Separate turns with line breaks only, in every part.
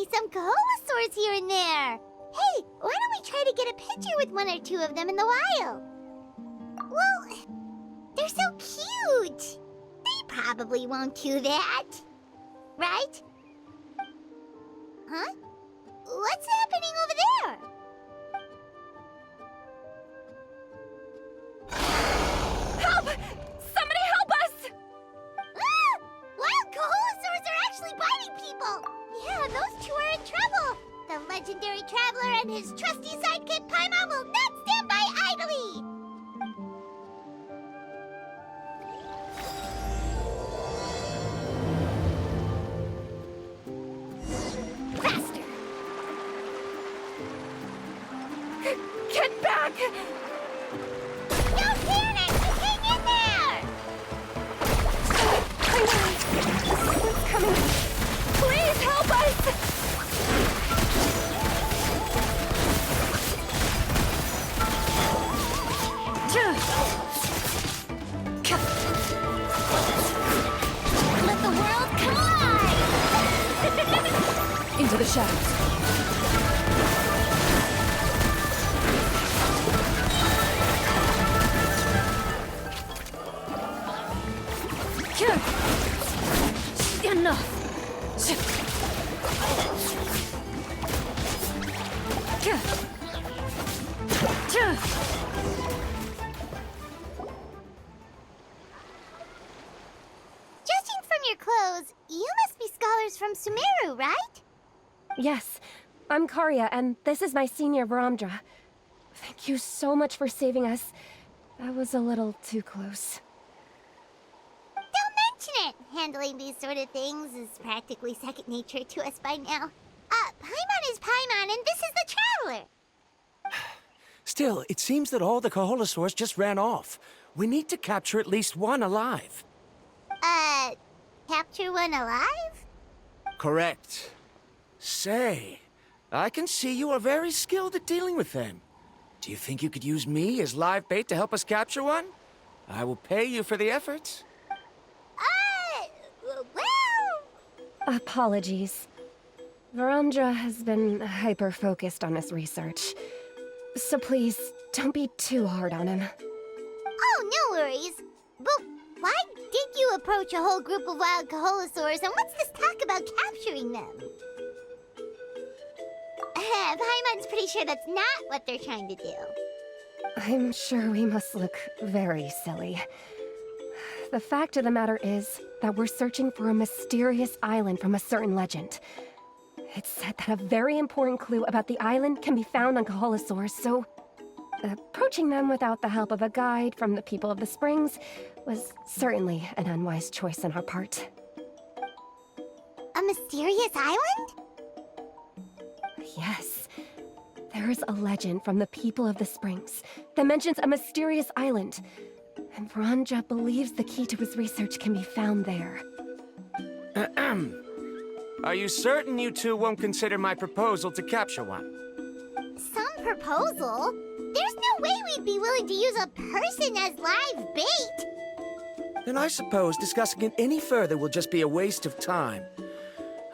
see some Kaholasaurs here and there. Hey, why don't we try to get a picture with one or two of them in the wild? Well, they're so cute. They probably won't do that. Right? Huh? What's happening over there?
Help! Somebody help us!
Ah! Wild Kaholasaurs are actually biting people! Yeah, those two are in trouble! The legendary traveler and his trusty sidekick Paimon will not stand by idly! Faster!
Get back!
Don't panic! Just hang in there!
Someone's coming! Please help us!
Let the world collide!
Into the shadows. Enough.
Judging from your clothes, you must be scholars from Sumeru, right?
Yes, I'm Karya, and this is my senior Varamdra. Thank you so much for saving us. That was a little too close.
Don't mention it! Handling these sort of things is practically second nature to us by now. Paimon is Paimon, and this is the Traveler!
Still, it seems that all the Kaholasaurs just ran off. We need to capture at least one alive.
Capture one alive?
Correct. Say, I can see you are very skilled at dealing with them. Do you think you could use me as live bait to help us capture one? I will pay you for the efforts.
Well...
Apologies. Varamdra has been hyper-focused on his research. So please, don't be too hard on him.
Oh, no worries. But why did you approach a whole group of wild Kaholasaurs, and what's this talk about capturing them? Paimon's pretty sure that's not what they're trying to do.
I'm sure we must look very silly. The fact of the matter is that we're searching for a mysterious island from a certain legend. It's said that a very important clue about the island can be found on Kaholasaurs, so... approaching them without the help of a guide from the people of the Springs was certainly an unwise choice on our part.
A mysterious island?
Yes. There is a legend from the people of the Springs that mentions a mysterious island. And Varamdra believes the key to his research can be found there.
Are you certain you two won't consider my proposal to capture one?
Some proposal? There's no way we'd be willing to use a person as live bait!
Then I suppose discussing it any further will just be a waste of time.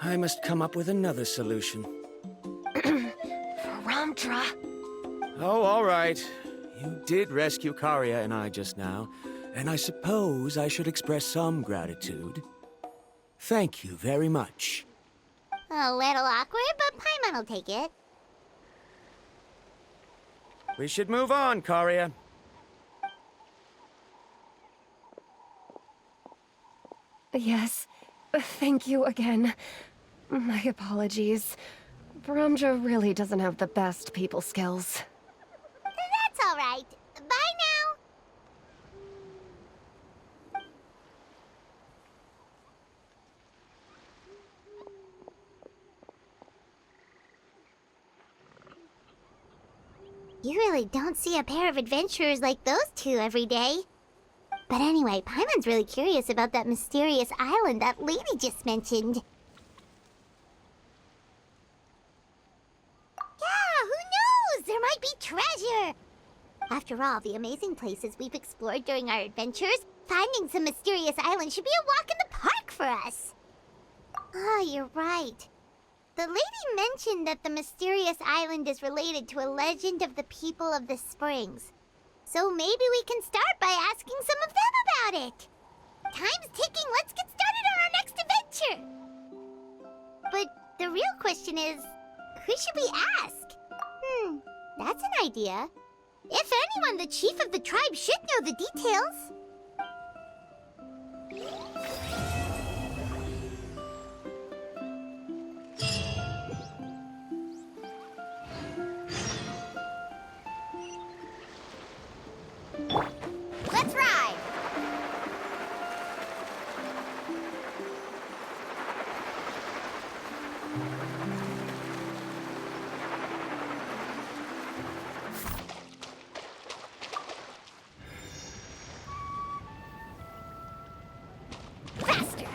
I must come up with another solution.
Varamdra!
Oh, all right. You did rescue Karya and I just now, and I suppose I should express some gratitude. Thank you very much.
A little awkward, but Paimon will take it.
We should move on, Karya.
Yes. Thank you again. My apologies. Varamdra really doesn't have the best people skills.
That's all right. Bye now! You really don't see a pair of adventurers like those two every day. But anyway, Paimon's really curious about that mysterious island that lady just mentioned. Yeah, who knows? There might be treasure! After all the amazing places we've explored during our adventures, finding some mysterious island should be a walk in the park for us. Oh, you're right. The lady mentioned that the mysterious island is related to a legend of the people of the springs. So maybe we can start by asking some of them about it. Time's ticking, let's get started on our next adventure! But the real question is, who should we ask? That's an idea. If anyone, the chief of the tribe should know the details. Let's ride! Faster!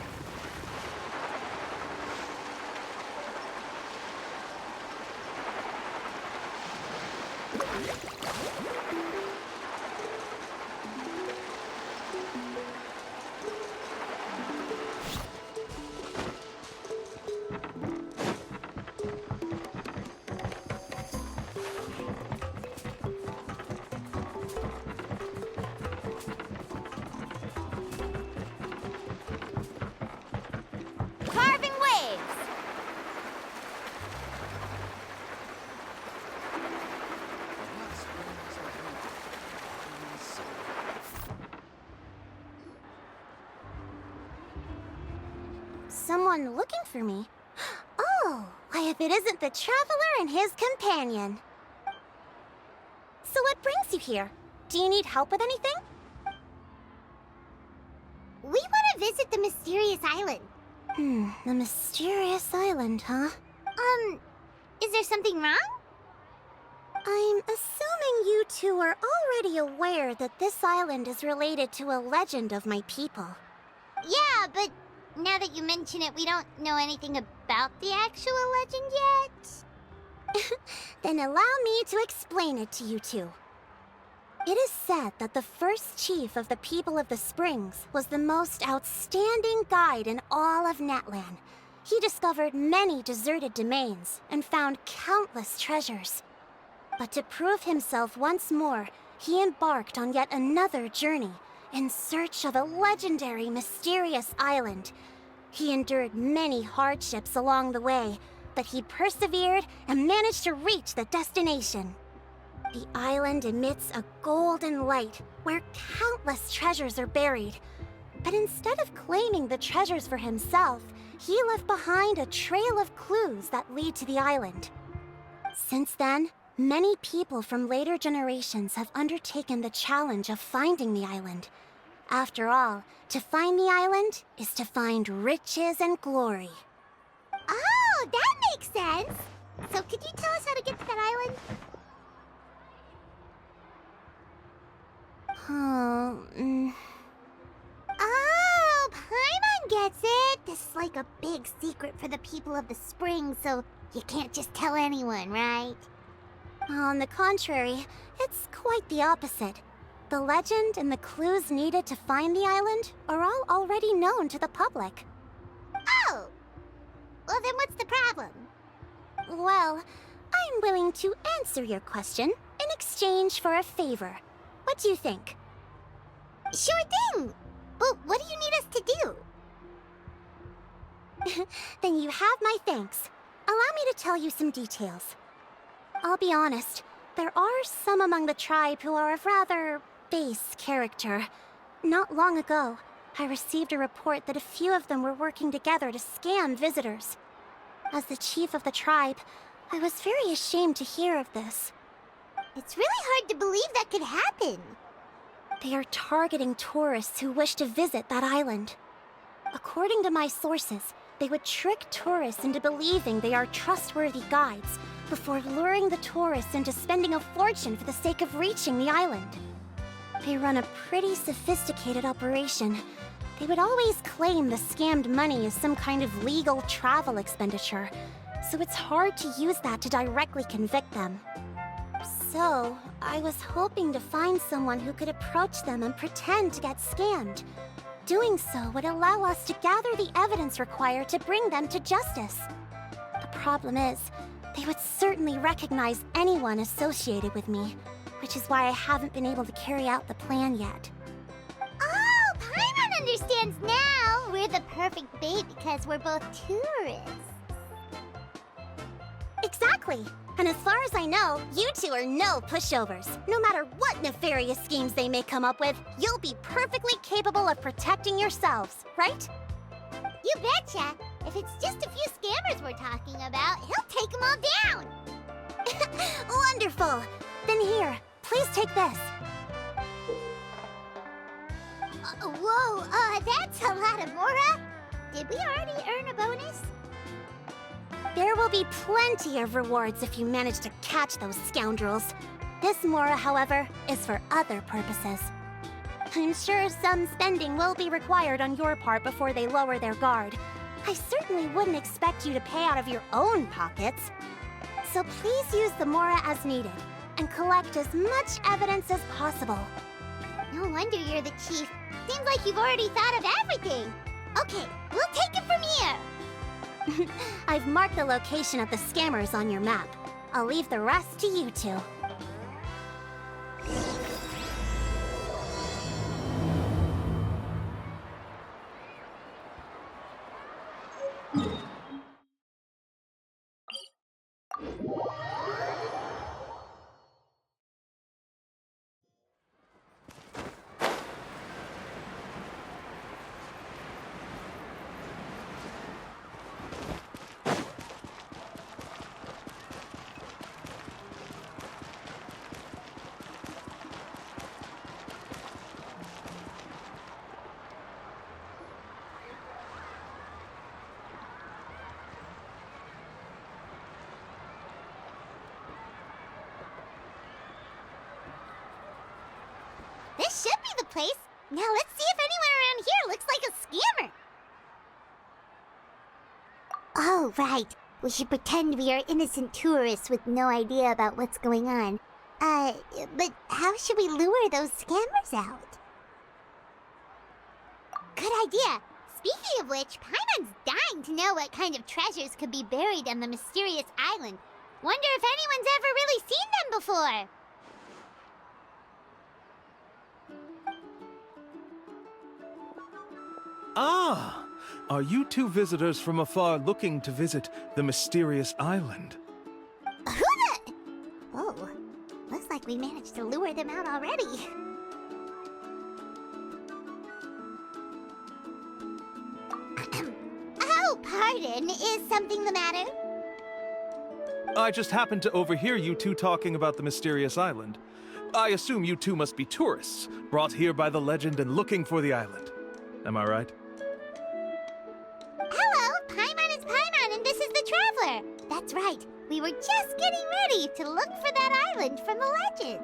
Carving waves! Someone looking for me? Oh, why if it isn't the traveler and his companion. So what brings you here? Do you need help with anything? We want to visit the mysterious island. The mysterious island, huh? Is there something wrong? I'm assuming you two are already aware that this island is related to a legend of my people. Yeah, but now that you mention it, we don't know anything about the actual legend yet. Then allow me to explain it to you two. It is said that the first chief of the people of the Springs was the most outstanding guide in all of Natlan. He discovered many deserted domains and found countless treasures. But to prove himself once more, he embarked on yet another journey in search of a legendary, mysterious island. He endured many hardships along the way, but he persevered and managed to reach the destination. The island emits a golden light where countless treasures are buried. But instead of claiming the treasures for himself, he left behind a trail of clues that lead to the island. Since then, many people from later generations have undertaken the challenge of finding the island. After all, to find the island is to find riches and glory. Oh, that makes sense! So could you tell us how to get to that island? Oh, Paimon gets it! This is like a big secret for the people of the spring, so you can't just tell anyone, right? On the contrary, it's quite the opposite. The legend and the clues needed to find the island are all already known to the public. Oh! Well, then what's the problem? Well, I'm willing to answer your question in exchange for a favor. What do you think? Sure thing! But what do you need us to do? Then you have my thanks. Allow me to tell you some details. I'll be honest, there are some among the tribe who are of rather base character. Not long ago, I received a report that a few of them were working together to scam visitors. As the chief of the tribe, I was very ashamed to hear of this. It's really hard to believe that could happen. They are targeting tourists who wish to visit that island. According to my sources, they would trick tourists into believing they are trustworthy guides before luring the tourists into spending a fortune for the sake of reaching the island. They run a pretty sophisticated operation. They would always claim the scammed money is some kind of legal travel expenditure, so it's hard to use that to directly convict them. So, I was hoping to find someone who could approach them and pretend to get scammed. Doing so would allow us to gather the evidence required to bring them to justice. The problem is, they would certainly recognize anyone associated with me, which is why I haven't been able to carry out the plan yet. Oh, Paimon understands now! We're the perfect bait because we're both tourists. Exactly! And as far as I know, you two are no pushovers. No matter what nefarious schemes they may come up with, you'll be perfectly capable of protecting yourselves, right? You betcha! If it's just a few scammers we're talking about, he'll take them all down! Wonderful! Then here, please take this. Whoa, that's a lot of Mora! Did we already earn a bonus? There will be plenty of rewards if you manage to catch those scoundrels. This Mora, however, is for other purposes. I'm sure some spending will be required on your part before they lower their guard. I certainly wouldn't expect you to pay out of your own pockets. So please use the Mora as needed, and collect as much evidence as possible. No wonder you're the chief. Seems like you've already thought of everything. Okay, we'll take it from here. I've marked the location of the scammers on your map. I'll leave the rest to you two. This should be the place. Now let's see if anyone around here looks like a scammer. Oh, right. We should pretend we are innocent tourists with no idea about what's going on. But how should we lure those scammers out? Good idea. Speaking of which, Paimon's dying to know what kind of treasures could be buried on the mysterious island. Wonder if anyone's ever really seen them before.
Ah! Are you two visitors from afar looking to visit the mysterious island?
Who the... Oh, looks like we managed to lure them out already. Oh, pardon. Is something the matter?
I just happened to overhear you two talking about the mysterious island. I assume you two must be tourists, brought here by the legend and looking for the island. Am I right?
Hello, Paimon is Paimon, and this is the Traveler. That's right. We were just getting ready to look for that island from the legend.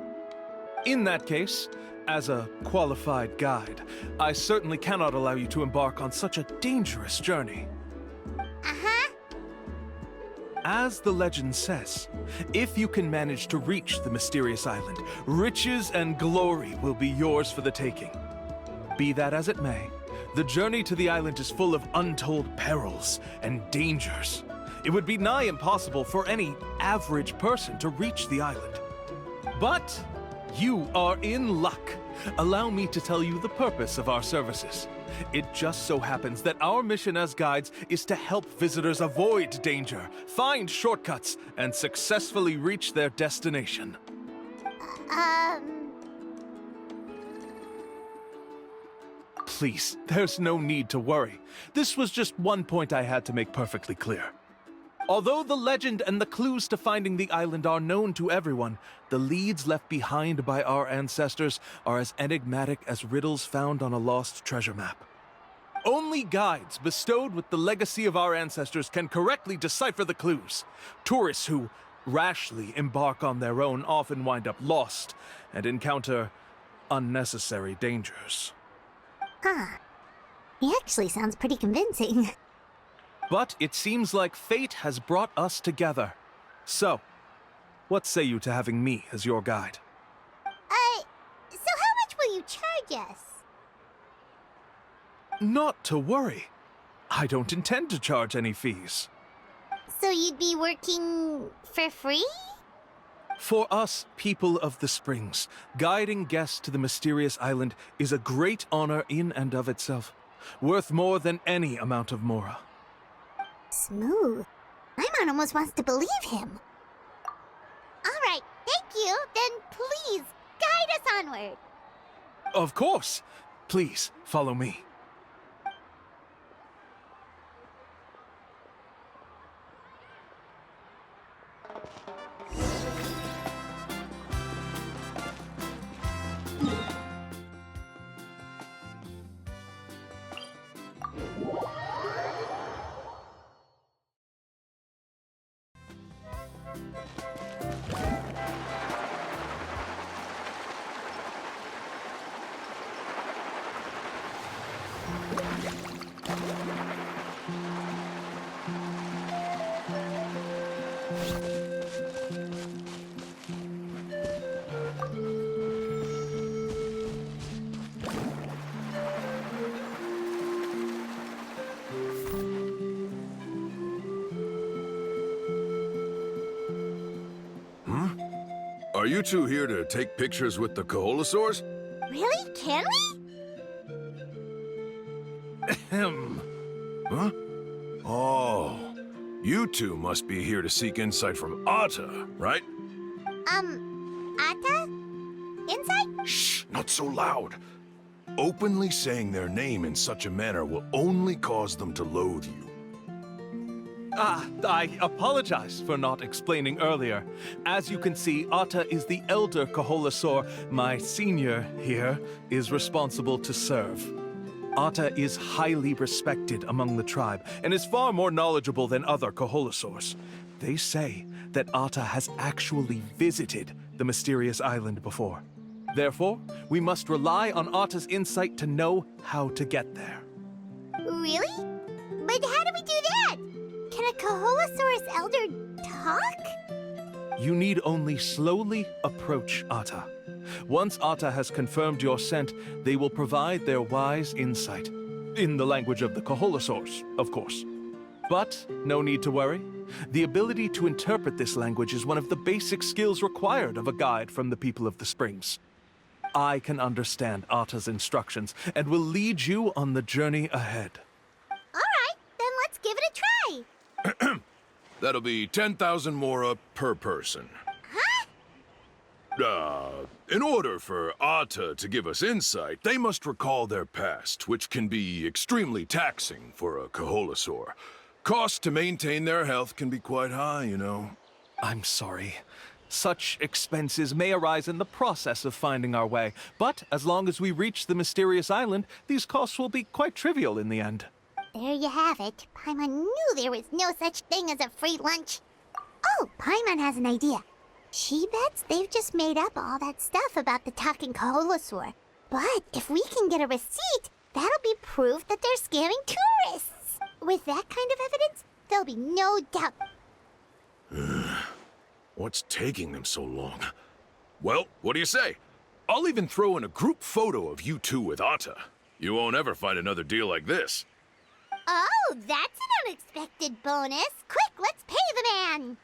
In that case, as a qualified guide, I certainly cannot allow you to embark on such a dangerous journey.
Uh-huh.
As the legend says, if you can manage to reach the mysterious island, riches and glory will be yours for the taking. Be that as it may, the journey to the island is full of untold perils and dangers. It would be nigh impossible for any average person to reach the island. But you are in luck. Allow me to tell you the purpose of our services. It just so happens that our mission as guides is to help visitors avoid danger, find shortcuts, and successfully reach their destination. Please, there's no need to worry. This was just one point I had to make perfectly clear. Although the legend and the clues to finding the island are known to everyone, the leads left behind by our ancestors are as enigmatic as riddles found on a lost treasure map. Only guides bestowed with the legacy of our ancestors can correctly decipher the clues. Tourists who rashly embark on their own often wind up lost and encounter unnecessary dangers.
Huh. He actually sounds pretty convincing.
But it seems like fate has brought us together. So, what say you to having me as your guide?
So how much will you charge us?
Not to worry. I don't intend to charge any fees.
So you'd be working for free?
For us, people of the Springs, guiding guests to the mysterious island is a great honor in and of itself, worth more than any amount of mora.
Smooth. Paimon almost wants to believe him. All right, thank you. Then please, guide us onward.
Of course! Please, follow me.
Are you two here to take pictures with the Koholosaurs?
Really? Can we?
Ahem.
Huh? Oh, you two must be here to seek insight from Atta, right?
Atta? Insight?
Shh, not so loud. Openly saying their name in such a manner will only cause them to loathe you.
I apologize for not explaining earlier. As you can see, Atta is the elder Koholosaur. My senior here is responsible to serve. Atta is highly respected among the tribe and is far more knowledgeable than other Koholosaurs. They say that Atta has actually visited the mysterious island before. Therefore, we must rely on Atta's insight to know how to get there.
Really? But how do we do that? Can a Koholosaurus elder talk?
You need only slowly approach Atta. Once Atta has confirmed your scent, they will provide their wise insight. In the language of the Koholosaurs, of course. But no need to worry. The ability to interpret this language is one of the basic skills required of a guide from the people of the Springs. I can understand Atta's instructions and will lead you on the journey ahead.
All right, then let's give it a try.
That'll be 10,000 mora per person. In order for Atta to give us insight, they must recall their past, which can be extremely taxing for a Koholosaur. Costs to maintain their health can be quite high, you know.
I'm sorry. Such expenses may arise in the process of finding our way, but as long as we reach the mysterious island, these costs will be quite trivial in the end.
There you have it. Paimon knew there was no such thing as a free lunch. Oh, Paimon has an idea. She bets they've just made up all that stuff about the talking Koholosaur. But if we can get a receipt, that'll be proof that they're scamming tourists. With that kind of evidence, there'll be no doubt.
What's taking them so long? Well, what do you say? I'll even throw in a group photo of you two with Atta. You won't ever find another deal like this.
Oh, that's an unexpected bonus. Quick, let's pay the man.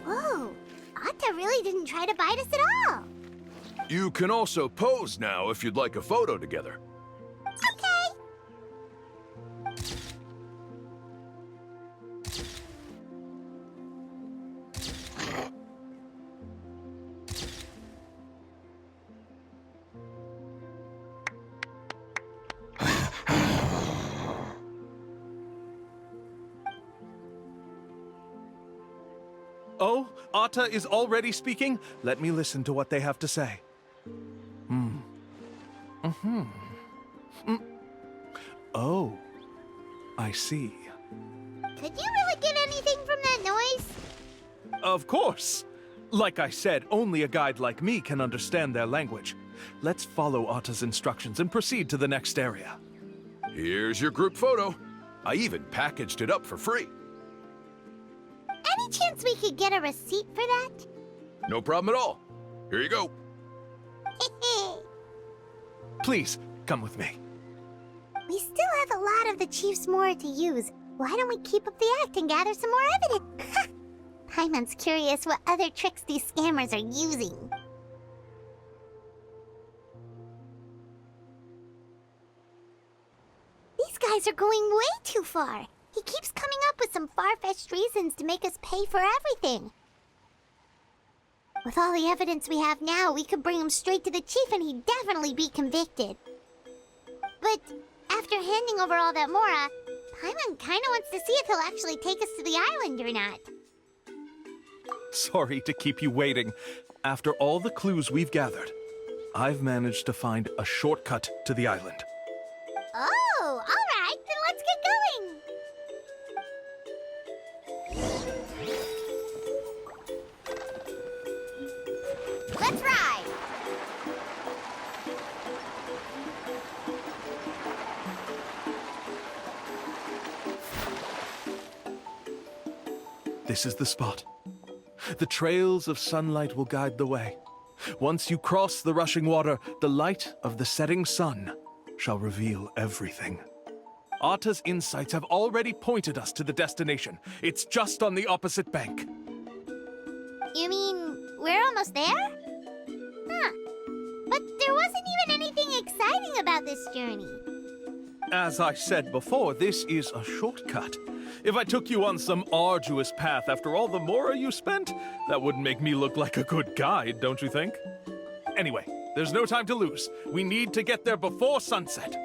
Whoa, Atta really didn't try to bite us at all.
You can also pose now if you'd like a photo together.
Okay.
Oh, Atta is already speaking? Let me listen to what they have to say. Oh, I see.
Could you really get anything from that noise?
Of course. Like I said, only a guide like me can understand their language. Let's follow Atta's instructions and proceed to the next area.
Here's your group photo. I even packaged it up for free.
Any chance we could get a receipt for that?
No problem at all. Here you go.
Please, come with me.
We still have a lot of the Chief's Mora to use. Why don't we keep up the act and gather some more evidence? Paimon's curious what other tricks these scammers are using. These guys are going way too far. He keeps coming up with some far-fetched reasons to make us pay for everything. With all the evidence we have now, we could bring him straight to the chief and he'd definitely be convicted. But after handing over all that Mora, Paimon kinda wants to see if he'll actually take us to the island or not.
Sorry to keep you waiting. After all the clues we've gathered, I've managed to find a shortcut to the island.
Oh, alright, then let's get going! Let's ride!
This is the spot. The trails of sunlight will guide the way. Once you cross the rushing water, the light of the setting sun shall reveal everything. Atta's insights have already pointed us to the destination. It's just on the opposite bank.
You mean, we're almost there? Huh. But there wasn't even anything exciting about this journey.
As I said before, this is a shortcut. If I took you on some arduous path after all the Mora you spent, that wouldn't make me look like a good guide, don't you think? Anyway, there's no time to lose. We need to get there before sunset.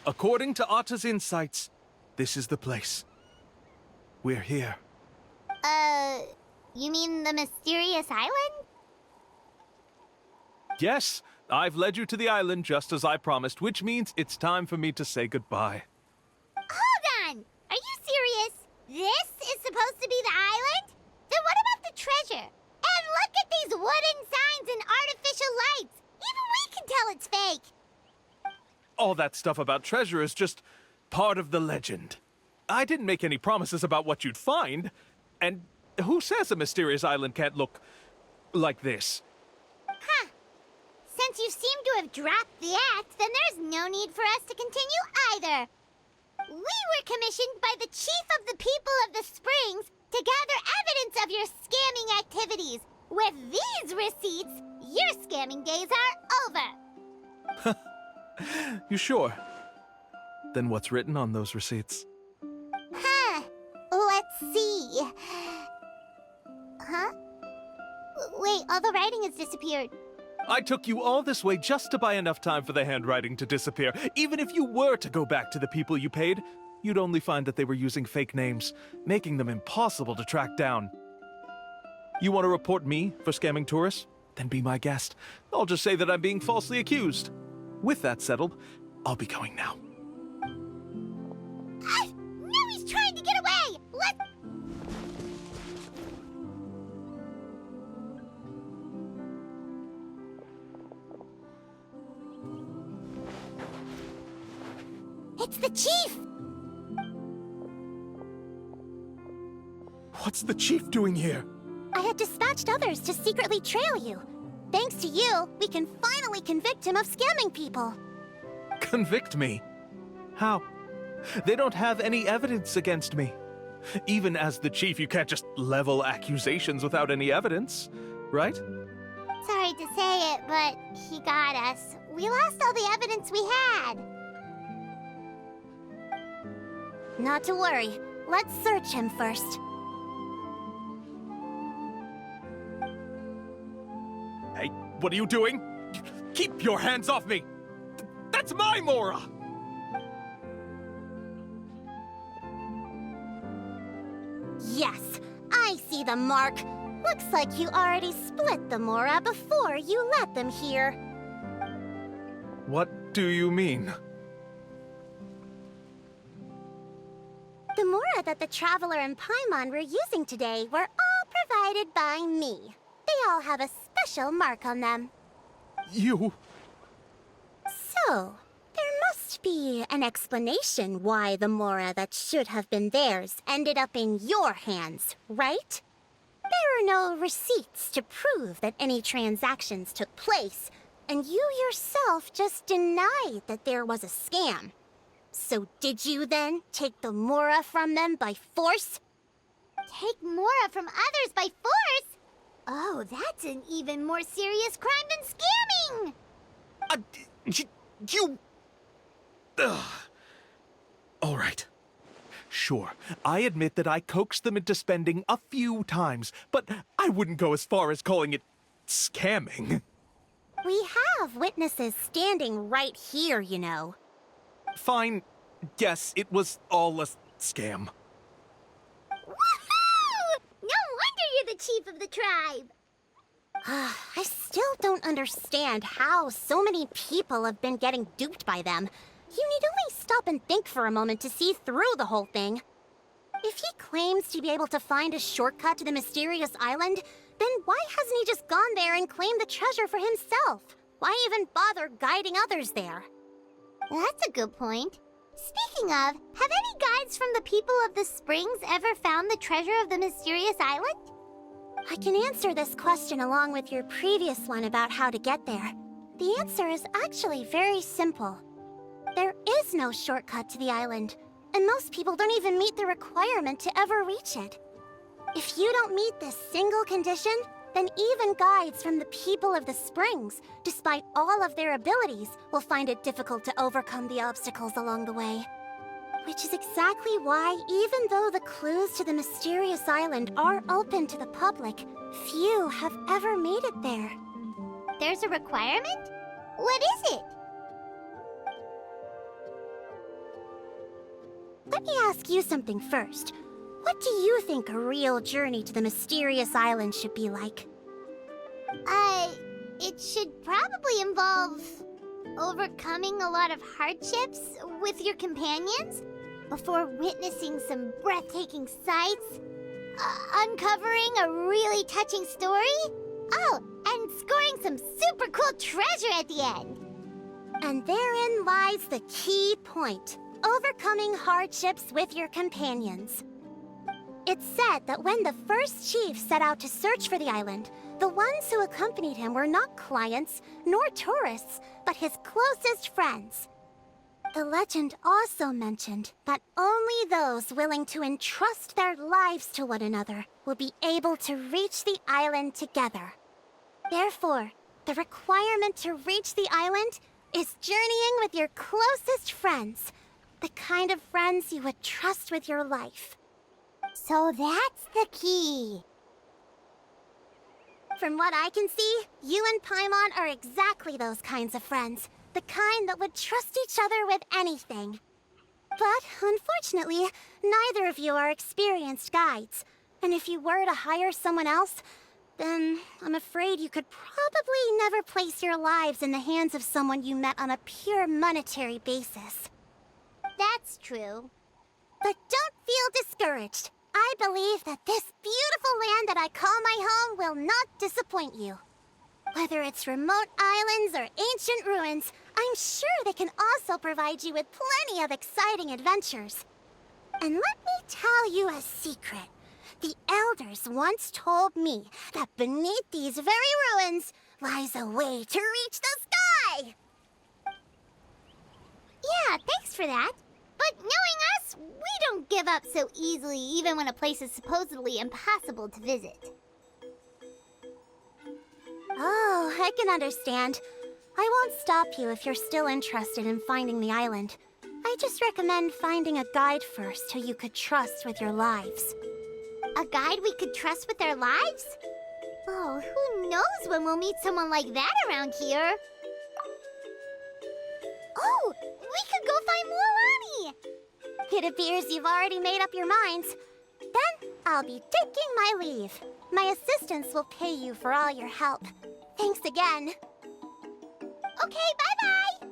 According to Atta's insights, this is the place. We're here.
You mean the mysterious island?
Yes, I've led you to the island just as I promised, which means it's time for me to say goodbye.
Hold on! Are you serious? This is supposed to be the island? Then what about the treasure? And look at these wooden signs and artificial lights! Even we can tell it's fake!
All that stuff about treasure is just part of the legend. I didn't make any promises about what you'd find. And who says a mysterious island can't look like this?
Huh. Since you seem to have dropped the act, then there's no need for us to continue either. We were commissioned by the Chief of the People of the Springs to gather evidence of your scamming activities. With these receipts, your scamming days are over.
You sure? Then what's written on those receipts?
Huh. Let's see. Huh? Wait, all the writing has disappeared.
I took you all this way just to buy enough time for the handwriting to disappear. Even if you were to go back to the people you paid, you'd only find that they were using fake names, making them impossible to track down. You want to report me for scamming tourists? Then be my guest. I'll just say that I'm being falsely accused. With that settled, I'll be going now.
No, he's trying to get away! It's the chief!
What's the chief doing here?
I had dispatched others to secretly trail you. Thanks to you, we can finally convict him of scamming people.
Convict me? How? They don't have any evidence against me. Even as the chief, you can't just level accusations without any evidence, right?
Sorry to say it, but he got us. We lost all the evidence we had. Not to worry. Let's search him first.
What are you doing? Keep your hands off me! That's my Mora!
Yes, I see the mark. Looks like you already split the Mora before you let them here.
What do you mean?
The Mora that the Traveler and Paimon were using today were all provided by me. They all have a special mark on them.
You...
So, there must be an explanation why the Mora that should have been theirs ended up in your hands, right? There are no receipts to prove that any transactions took place, and you yourself just denied that there was a scam. So did you then take the Mora from them by force? Take Mora from others by force? Oh, that's an even more serious crime than scamming!
You... Ugh. All right. Sure, I admit that I coaxed them into spending a few times, but I wouldn't go as far as calling it scamming.
We have witnesses standing right here, you know.
Fine. Yes, it was all a scam.
Woohoo! No wonder you're the chief of the tribe! I still don't understand how so many people have been getting duped by them. You need only stop and think for a moment to see through the whole thing. If he claims to be able to find a shortcut to the mysterious island, then why hasn't he just gone there and claimed the treasure for himself? Why even bother guiding others there? That's a good point. Speaking of, have any guides from the people of the Springs ever found the treasure of the mysterious island? I can answer this question along with your previous one about how to get there. The answer is actually very simple. There is no shortcut to the island, and most people don't even meet the requirement to ever reach it. If you don't meet this single condition, then even guides from the people of the Springs, despite all of their abilities, will find it difficult to overcome the obstacles along the way. Which is exactly why, even though the clues to the mysterious island are open to the public, few have ever made it there. There's a requirement? What is it? Let me ask you something first. What do you think a real journey to the mysterious island should be like? It should probably involve overcoming a lot of hardships with your companions before witnessing some breathtaking sights, uncovering a really touching story, and scoring some super cool treasure at the end. And therein lies the key point. Overcoming hardships with your companions. It's said that when the first chief set out to search for the island, the ones who accompanied him were not clients nor tourists, but his closest friends. The legend also mentioned that only those willing to entrust their lives to one another will be able to reach the island together. Therefore, the requirement to reach the island is journeying with your closest friends, the kind of friends you would trust with your life. So that's the key. From what I can see, you and Paimon are exactly those kinds of friends. The kind that would trust each other with anything. But, unfortunately, neither of you are experienced guides. And if you were to hire someone else, then I'm afraid you could probably never place your lives in the hands of someone you met on a pure monetary basis. That's true. But don't feel discouraged. I believe that this beautiful land that I call my home will not disappoint you. Whether it's remote islands or ancient ruins, I'm sure they can also provide you with plenty of exciting adventures. And let me tell you a secret. The elders once told me that beneath these very ruins lies a way to reach the sky! Yeah, thanks for that. But knowing us, we don't give up so easily even when a place is supposedly impossible to visit. Oh, I can understand. I won't stop you if you're still interested in finding the island. I just recommend finding a guide first who you could trust with your lives. A guide we could trust with our lives? Oh, who knows when we'll meet someone like that around here? Oh, we could go find Mualani! It appears you've already made up your minds. Then I'll be taking my leave. My assistants will pay you for all your help. Thanks again. Okay, bye-bye!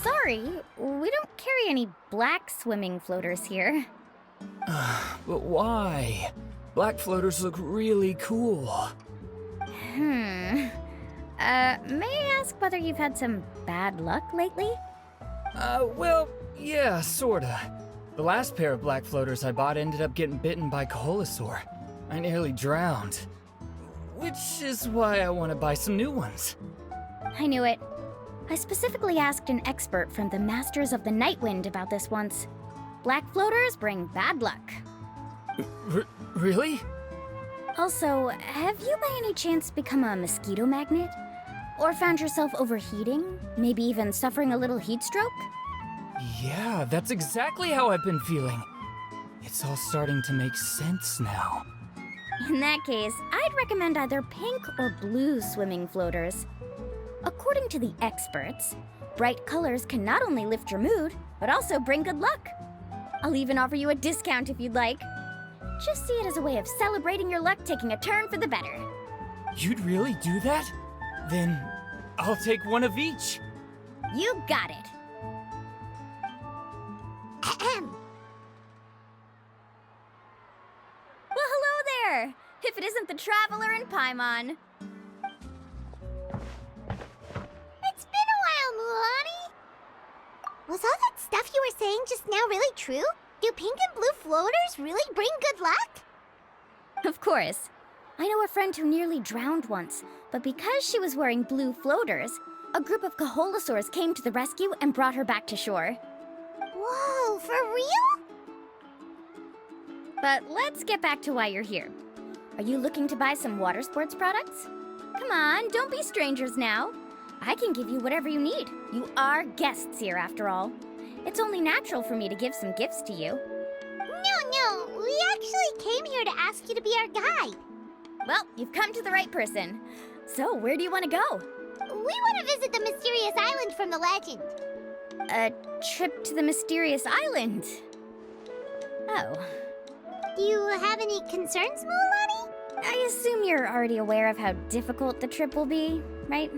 Sorry, we don't carry any black swimming floaters here.
But why? Black floaters look really cool.
May I ask whether you've had some bad luck lately?
Well, yeah, sorta. The last pair of black floaters I bought ended up getting bitten by Kaholasaur. I nearly drowned. Which is why I want to buy some new ones.
I knew it. I specifically asked an expert from the Masters of the Nightwind about this once. Black floaters bring bad luck.
Really?
Also, have you by any chance become a mosquito magnet? Or found yourself overheating? Maybe even suffering a little heat stroke?
Yeah, that's exactly how I've been feeling. It's all starting to make sense now.
In that case, I'd recommend either pink or blue swimming floaters. According to the experts, bright colors can not only lift your mood, but also bring good luck. I'll even offer you a discount if you'd like. Just see it as a way of celebrating your luck taking a turn for the better.
You'd really do that? Then I'll take one of each.
You got it.
Ahem.
Well, hello there! If it isn't the Traveler and Paimon.
It's been a while, Mualani. Was all that stuff you were saying just now really true? Do pink and blue floaters really bring good luck?
Of course. I know a friend who nearly drowned once, but because she was wearing blue floaters, a group of Kaholasaurs came to the rescue and brought her back to shore.
Whoa, for real?
But let's get back to why you're here. Are you looking to buy some water sports products? Come on, don't be strangers now. I can give you whatever you need. You are guests here, after all. It's only natural for me to give some gifts to you.
No, we actually came here to ask you to be our guide.
Well, you've come to the right person. So, where do you want to go?
We want to visit the mysterious island from the legend.
A trip to the mysterious island? Oh.
Do you have any concerns, Mualani?
I assume you're already aware of how difficult the trip will be, right?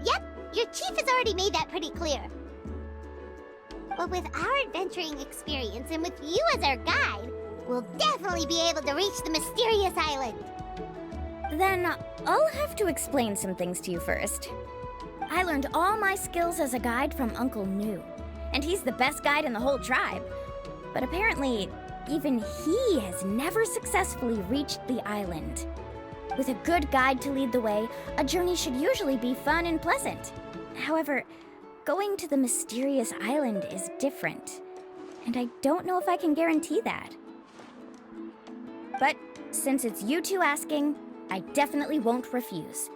Yep, your chief has already made that pretty clear. But with our adventuring experience and with you as our guide, we'll definitely be able to reach the mysterious island.
Then I'll have to explain some things to you first. I learned all my skills as a guide from Uncle Nu, and he's the best guide in the whole tribe. But apparently, even he has never successfully reached the island. With a good guide to lead the way, a journey should usually be fun and pleasant. However, going to the mysterious island is different, and I don't know if I can guarantee that. But since it's you two asking, I definitely won't refuse.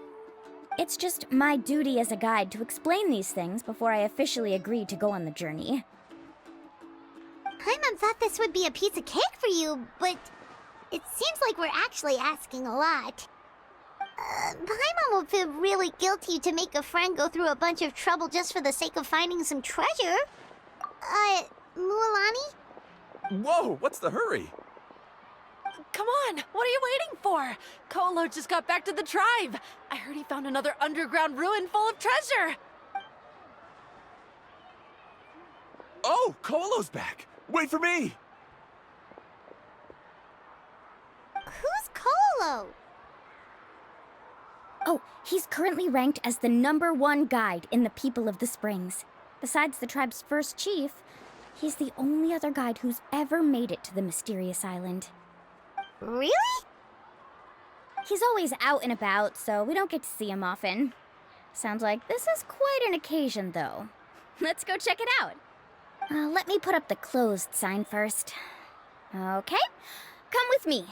It's just my duty as a guide to explain these things before I officially agree to go on the journey.
Paimon thought this would be a piece of cake for you, but it seems like we're actually asking a lot. Paimon will feel really guilty to make a friend go through a bunch of trouble just for the sake of finding some treasure. Mualani?
Whoa, what's the hurry?
Come on, what are you waiting for? Kolo just got back to the tribe. I heard he found another underground ruin full of treasure.
Oh, Colo's back! Wait for me!
Who's Colo?
Oh, he's currently ranked as the #1 guide in the People of the Springs. Besides the tribe's first chief, he's the only other guide who's ever made it to the mysterious island.
Really?
He's always out and about, so we don't get to see him often. Sounds like this is quite an occasion, though. Let's go check it out. Let me put up the closed sign first. Okay, come with me.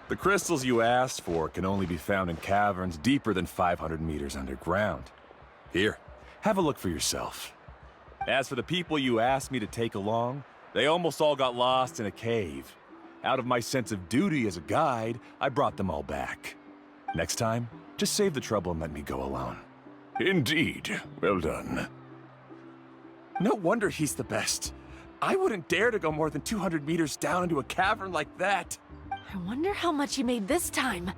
The crystals you asked for can only be found in caverns deeper than 500 meters underground. Here, have a look for yourself. As for the people you asked me to take along, they almost all got lost in a cave. Out of my sense of duty as a guide, I brought them all back. Next time, just save the trouble and let me go alone.
Indeed. Well done.
No wonder he's the best. I wouldn't dare to go more than 200 meters down into a cavern like that.
I wonder how much he made this time.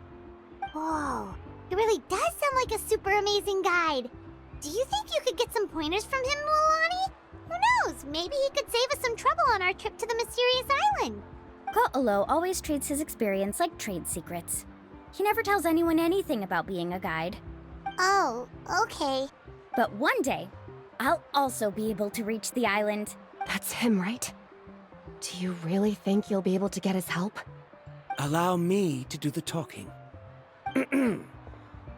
Whoa, he really does sound like a super amazing guide. Do you think you could get some pointers from him, Mualani? Who knows, maybe he could save us some trouble on our trip to the mysterious island.
Ko'olo always treats his experience like trade secrets. He never tells anyone anything about being a guide.
Oh, okay.
But one day, I'll also be able to reach the island.
That's him, right? Do you really think you'll be able to get his help?
Allow me to do the talking.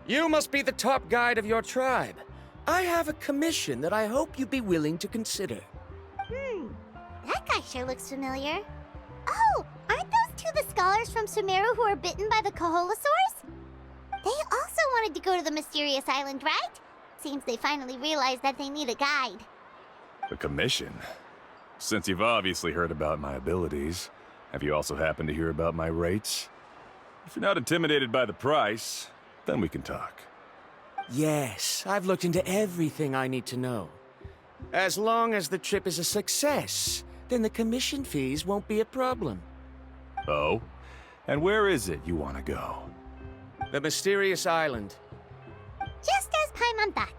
You must be the top guide of your tribe. I have a commission that I hope you'd be willing to consider.
That guy sure looks familiar. Oh, aren't those two the scholars from Sumeru who were bitten by the Kaholasaurs? They also wanted to go to the mysterious island, right? Seems they finally realized that they need a guide.
A commission? Since you've obviously heard about my abilities, have you also happened to hear about my rates? If you're not intimidated by the price, then we can talk.
Yes, I've looked into everything I need to know. As long as the trip is a success, then the commission fees won't be a problem.
Oh? And where is it you want to go?
The mysterious island.
Just as Paimon thought.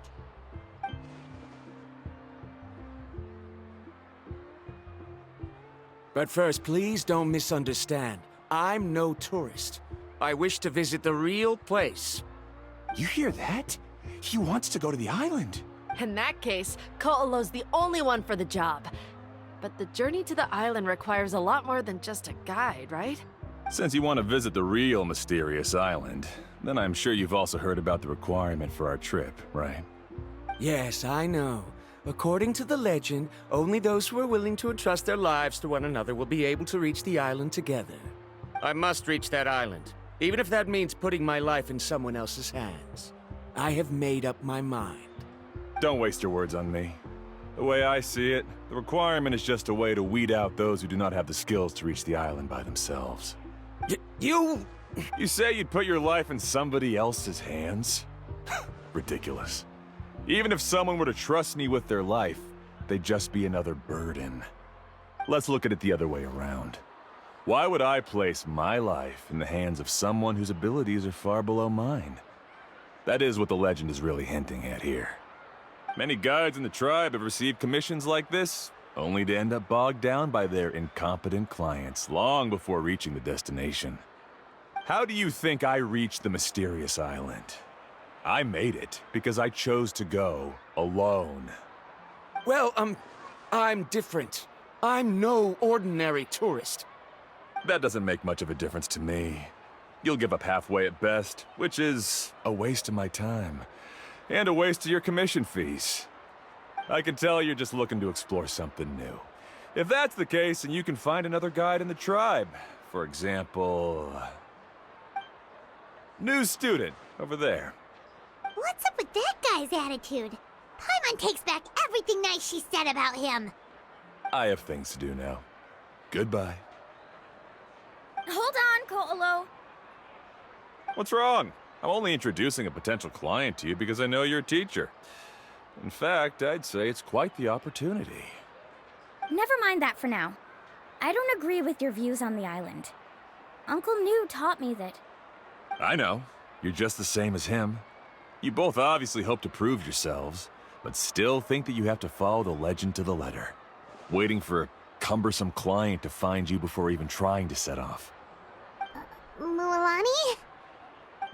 But first, please don't misunderstand. I'm no tourist. I wish to visit the real place.
You hear that? He wants to go to the island.
In that case, Ko'olo's the only one for the job. But the journey to the island requires a lot more than just a guide, right?
Since you want to visit the real mysterious island, then I'm sure you've also heard about the requirement for our trip, right?
Yes, I know. According to the legend, only those who are willing to entrust their lives to one another will be able to reach the island together. I must reach that island, even if that means putting my life in someone else's hands. I have made up my mind.
Don't waste your words on me. The way I see it, the requirement is just a way to weed out those who do not have the skills to reach the island by themselves.
You...
You say you'd put your life in somebody else's hands? Ridiculous. Even if someone were to trust me with their life, they'd just be another burden. Let's look at it the other way around. Why would I place my life in the hands of someone whose abilities are far below mine? That is what the legend is really hinting at here. Many guides in the tribe have received commissions like this, only to end up bogged down by their incompetent clients long before reaching the destination. How do you think I reached the mysterious island? I made it because I chose to go alone.
Well, I'm different. I'm no ordinary tourist.
That doesn't make much of a difference to me. You'll give up halfway at best, which is a waste of my time. And a waste of your commission fees. I can tell you're just looking to explore something new. If that's the case, then you can find another guide in the tribe. For example... new student, over there.
What's up with that guy's attitude? Paimon takes back everything nice she said about him.
I have things to do now. Goodbye.
Hold on, Ko'olo.
What's wrong? I'm only introducing a potential client to you because I know you're a teacher. In fact, I'd say it's quite the opportunity.
Never mind that for now. I don't agree with your views on the island. Uncle New taught me that...
I know. You're just the same as him. You both obviously hope to prove yourselves, but still think that you have to follow the legend to the letter, waiting for a cumbersome client to find you before even trying to set off.
Mualani?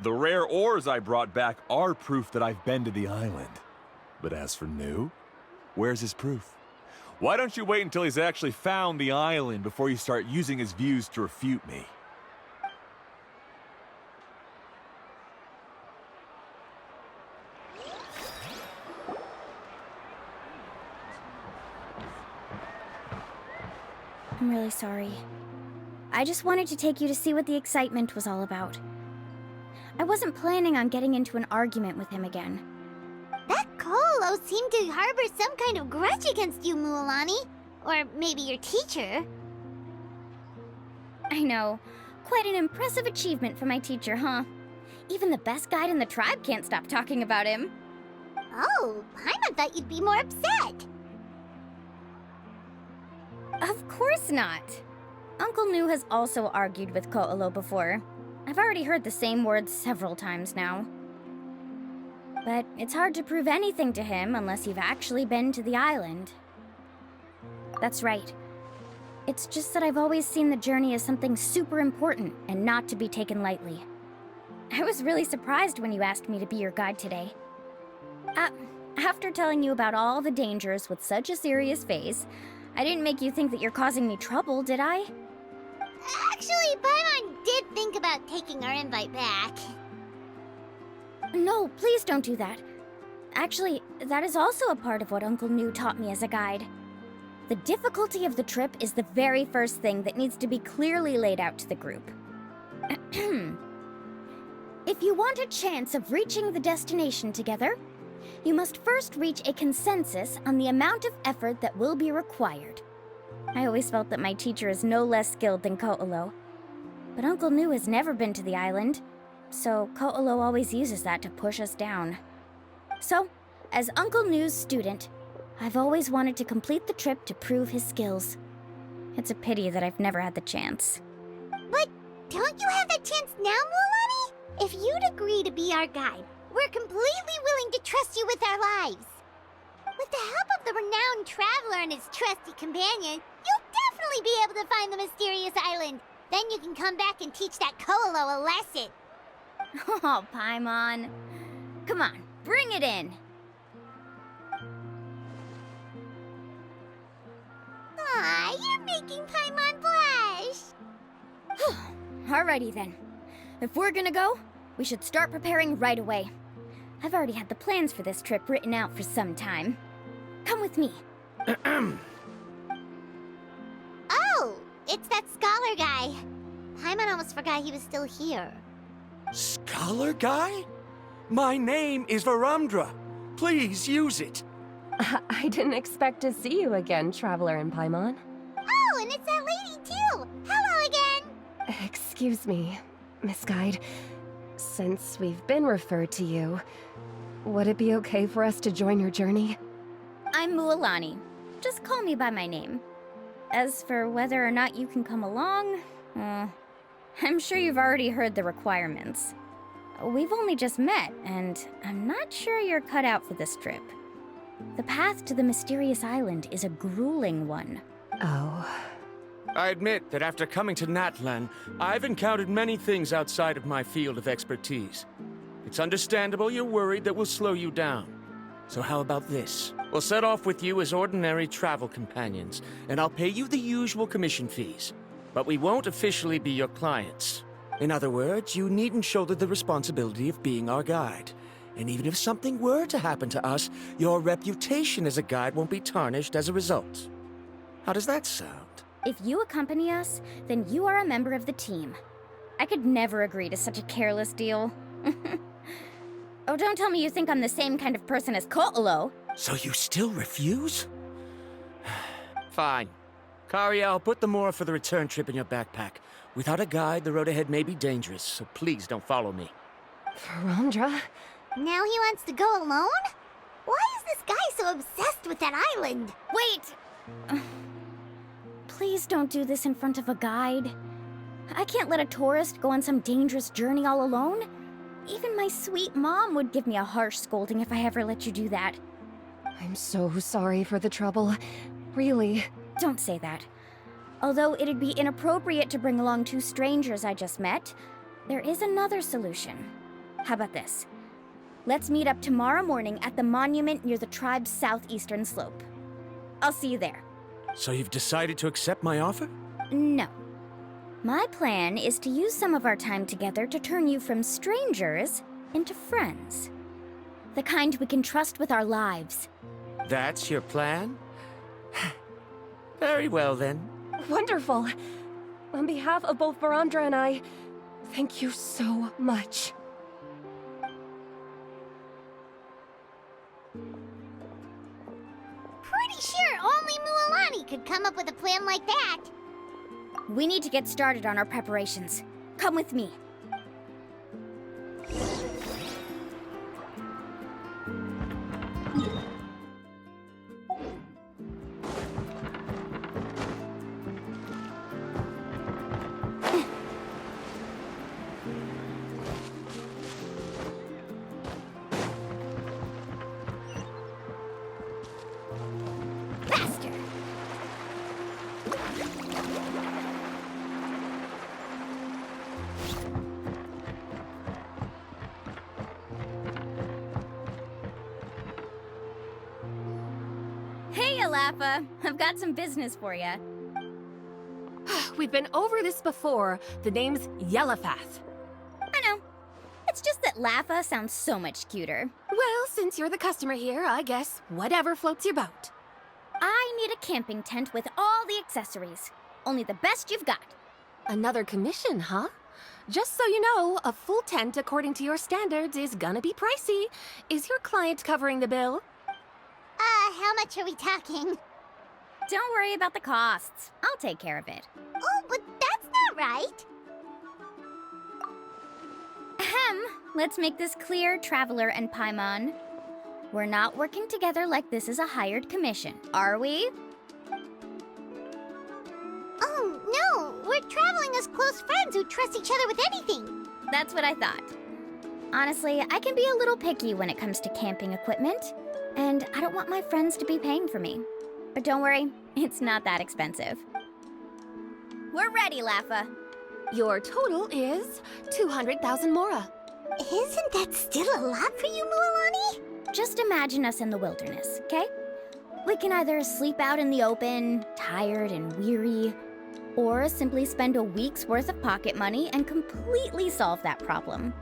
The rare ores I brought back are proof that I've been to the island. But as for New, where's his proof? Why don't you wait until he's actually found the island before you start using his views to refute me?
I'm really sorry. I just wanted to take you to see what the excitement was all about. I wasn't planning on getting into an argument with him again.
That Ko'olo seemed to harbor some kind of grudge against you, Mualani. Or maybe your teacher.
I know. Quite an impressive achievement for my teacher, huh? Even the best guide in the tribe can't stop talking about him.
Oh, Paimon thought you'd be more upset.
Of course not. Uncle New has also argued with Ko'olo before. I've already heard the same words several times now. But it's hard to prove anything to him unless you've actually been to the island. That's right. It's just that I've always seen the journey as something super important and not to be taken lightly. I was really surprised when you asked me to be your guide today. After telling you about all the dangers with such a serious face, I didn't make you think that you're causing me trouble, did I?
Actually, Paimon did think about taking our invite back.
No, please don't do that. Actually, that is also a part of what Uncle New taught me as a guide. The difficulty of the trip is the very first thing that needs to be clearly laid out to the group. If you want a chance of reaching the destination together, you must first reach a consensus on the amount of effort that will be required. I always felt that my teacher is no less skilled than Ko'olo. But Uncle New has never been to the island, so Ko'olo always uses that to push us down. So, as Uncle New's student, I've always wanted to complete the trip to prove his skills. It's a pity that I've never had the chance.
But don't you have that chance now, Mualani? If you'd agree to be our guide, we're completely willing to trust you with our lives. With the help of the renowned traveler and his trusty companion, you'll definitely be able to find the mysterious island. Then you can come back and teach that Ko'olo a lesson.
Oh, Paimon. Come on, bring it in.
Aw, you're making Paimon blush.
Alrighty then. If we're gonna go, we should start preparing right away. I've already had the plans for this trip written out for some time. Come with me.
Oh, it's that scholar guy. Paimon almost forgot he was still here.
Scholar guy? My name is Varumdra. Please use it.
I didn't expect to see you again, Traveler in Paimon.
Oh, and it's that lady too. Hello again.
Excuse me, Miss Guide. Since we've been referred to you, would it be okay for us to join your journey?
I'm Mualani. Just call me by my name. As for whether or not you can come along, I'm sure you've already heard the requirements. We've only just met, and I'm not sure you're cut out for this trip. The path to the mysterious island is a grueling one.
Oh.
I admit that after coming to Natlan, I've encountered many things outside of my field of expertise. It's understandable you're worried that we'll slow you down. So how about this? We'll set off with you as ordinary travel companions, and I'll pay you the usual commission fees. But we won't officially be your clients. In other words, you needn't shoulder the responsibility of being our guide. And even if something were to happen to us, your reputation as a guide won't be tarnished as a result. How does that sound?
If you accompany us, then you are a member of the team. I could never agree to such a careless deal. Oh, don't tell me you think I'm the same kind of person as Ko'olo.
So you still refuse? Fine. Kariel, put the more for the return trip in your backpack. Without a guide, the road ahead may be dangerous, so please don't follow me.
Verandra?
Now he wants to go alone? Why is this guy so obsessed with that island?
Wait! Please don't do this in front of a guide. I can't let a tourist go on some dangerous journey all alone. Even my sweet mom would give me a harsh scolding if I ever let you do that.
I'm so sorry for the trouble. Really.
Don't say that. Although it'd be inappropriate to bring along two strangers I just met, there is another solution. How about this? Let's meet up tomorrow morning at the monument near the tribe's southeastern slope. I'll see you there.
So you've decided to accept my offer?
No. My plan is to use some of our time together to turn you from strangers into friends. The kind we can trust with our lives.
That's your plan? Very well, then.
Wonderful. On behalf of both Verandra and I, thank you so much.
Pretty sure only Mualani could come up with a plan like that.
We need to get started on our preparations. Come with me. Faster! Hey, Alafa. I've got some business for you.
We've been over this before. The name's Yellowfath.
I know. It's just that Lafa sounds so much cuter.
Well, since you're the customer here, I guess whatever floats your boat.
I need a camping tent with all the accessories. Only the best you've got.
Another commission, huh? Just so you know, a full tent according to your standards is gonna be pricey. Is your client covering the bill?
How much are we talking?
Don't worry about the costs. I'll take care of it.
Oh, but that's not right.
Ahem. Let's make this clear, Traveler and Paimon. We're not working together like this is a hired commission, are we?
Oh, no. We're traveling as close friends who trust each other with anything.
That's what I thought. Honestly, I can be a little picky when it comes to camping equipment, and I don't want my friends to be paying for me. But don't worry, it's not that expensive. We're ready, Lafa.
Your total is 200,000 mora.
Isn't that still a lot for you, Mualani?
Just imagine us in the wilderness, okay? We can either sleep out in the open, tired and weary, or simply spend a week's worth of pocket money and completely solve that problem.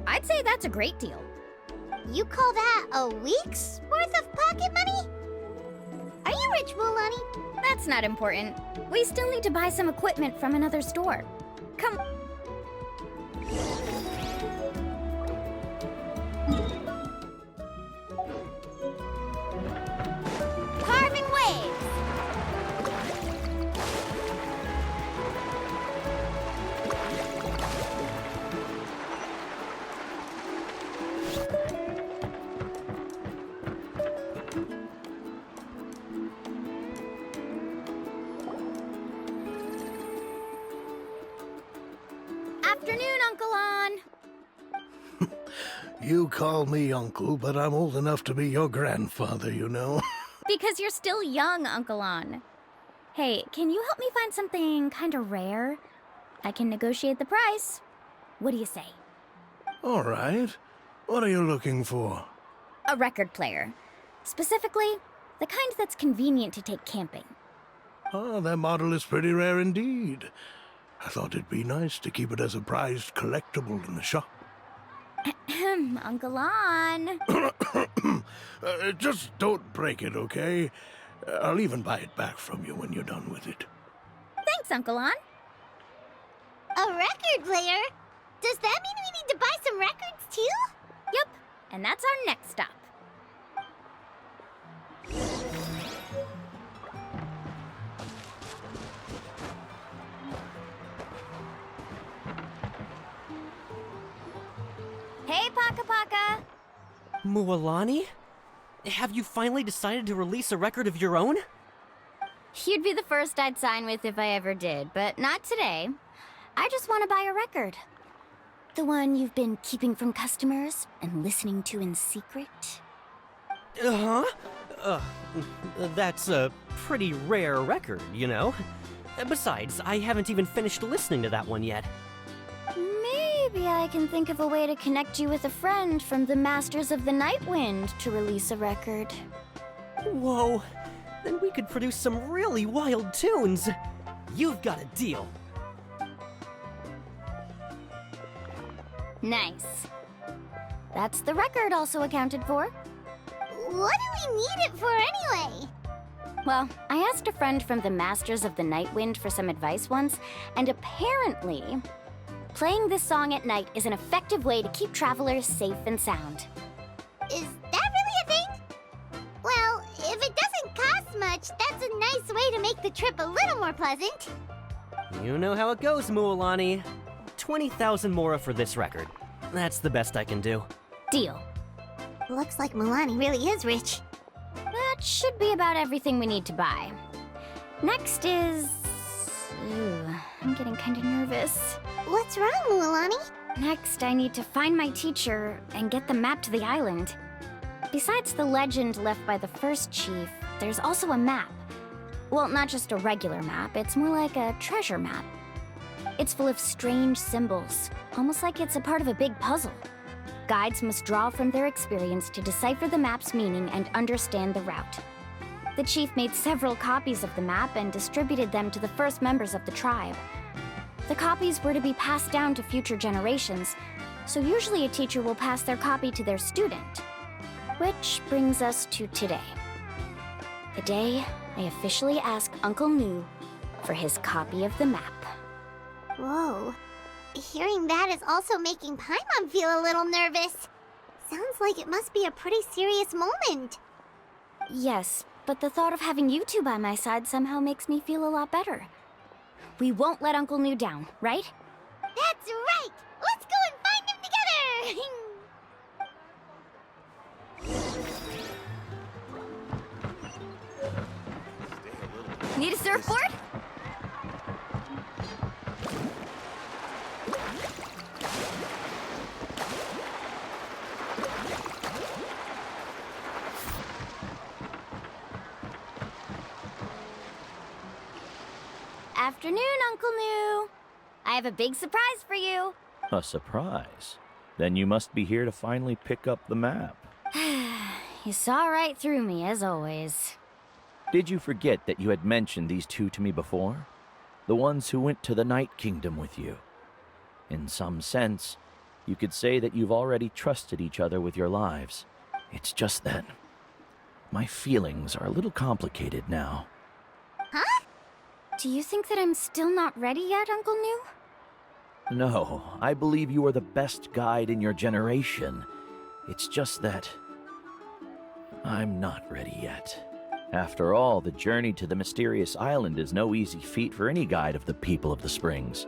I'd say that's a great deal.
You call that a week's worth of pocket money? Are you rich, Mualani?
That's not important. We still need to buy some equipment from another store. Come.
Carving waves!
Afternoon, Uncle On.
You call me uncle, but I'm old enough to be your grandfather, you know.
Because you're still young, Uncle On. Hey, can you help me find something kind of rare? I can negotiate the price. What do you say?
All right. What are you looking for?
A record player. Specifically, the kind that's convenient to take camping.
Ah, that model is pretty rare indeed. I thought it'd be nice to keep it as a prized collectible in the shop.
Uncle On.
Just don't break it, okay? I'll even buy it back from you when you're done with it.
Thanks, Uncle On.
A record player? Does that mean we need to buy some records too?
Yep, and that's our next stop. Rebecca.
Mualani? Have you finally decided to release a record of your own?
You'd be the first I'd sign with if I ever did, but not today. I just want to buy a record. The one you've been keeping from customers and listening to in secret.
Uh-huh. That's a pretty rare record, you know? Besides, I haven't even finished listening to that one yet.
Maybe I can think of a way to connect you with a friend from the Masters of the Night Wind to release a record.
Whoa, then we could produce some really wild tunes. You've got a deal.
Nice. That's the record also accounted for.
What do we need it for anyway?
Well, I asked a friend from the Masters of the Night Wind for some advice once, and apparently, playing this song at night is an effective way to keep travelers safe and sound.
Is that really a thing? Well, if it doesn't cost much, that's a nice way to make the trip a little more pleasant.
You know how it goes, Mualani. 20,000 mora for this record. That's the best I can do.
Deal.
Looks like Mualani really is rich.
That should be about everything we need to buy. Next is... Ooh, I'm getting kind of nervous.
What's wrong, Mualani?
Next, I need to find my teacher and get the map to the island. Besides the legend left by the first chief, there's also a map. Well, not just a regular map, it's more like a treasure map. It's full of strange symbols, almost like it's a part of a big puzzle. Guides must draw from their experience to decipher the map's meaning and understand the route. The chief made several copies of the map and distributed them to the first members of the tribe. The copies were to be passed down to future generations, so usually a teacher will pass their copy to their student. Which brings us to today. The day I officially ask Uncle Nu for his copy of the map.
Whoa. Hearing that is also making Paimon feel a little nervous. Sounds like it must be a pretty serious moment.
Yes, but the thought of having you two by my side somehow makes me feel a lot better. We won't let Uncle Nu down, right?
That's right! Let's go and find him together!
Need a surfboard? Afternoon, Uncle Nu. I have a big surprise for you.
A surprise? Then you must be here to finally pick up the map.
You saw right through me, as always.
Did you forget that you had mentioned these two to me before? The ones who went to the Night Kingdom with you. In some sense, you could say that you've already trusted each other with your lives. It's just that my feelings are a little complicated now.
Huh?
Do you think that I'm still not ready yet, Uncle Nu?
No, I believe you are the best guide in your generation. It's just that I'm not ready yet. After all, the journey to the mysterious island is no easy feat for any guide of the people of the Springs.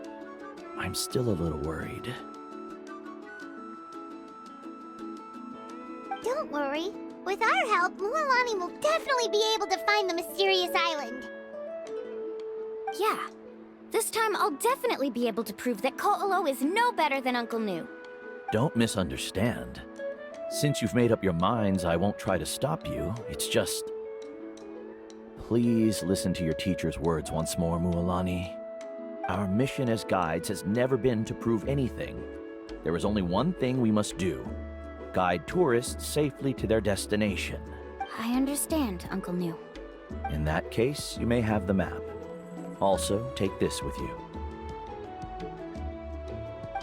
I'm still a little worried.
Don't worry. With our help, Mualani will definitely be able to find the mysterious island.
Yeah. This time I'll definitely be able to prove that Ko'olo is no better than Uncle Nu.
Don't misunderstand. Since you've made up your minds, I won't try to stop you. It's just... Please listen to your teacher's words once more, Mualani. Our mission as guides has never been to prove anything. There is only one thing we must do. Guide tourists safely to their destination.
I understand, Uncle Nu.
In that case, you may have the map. Also, take this with you.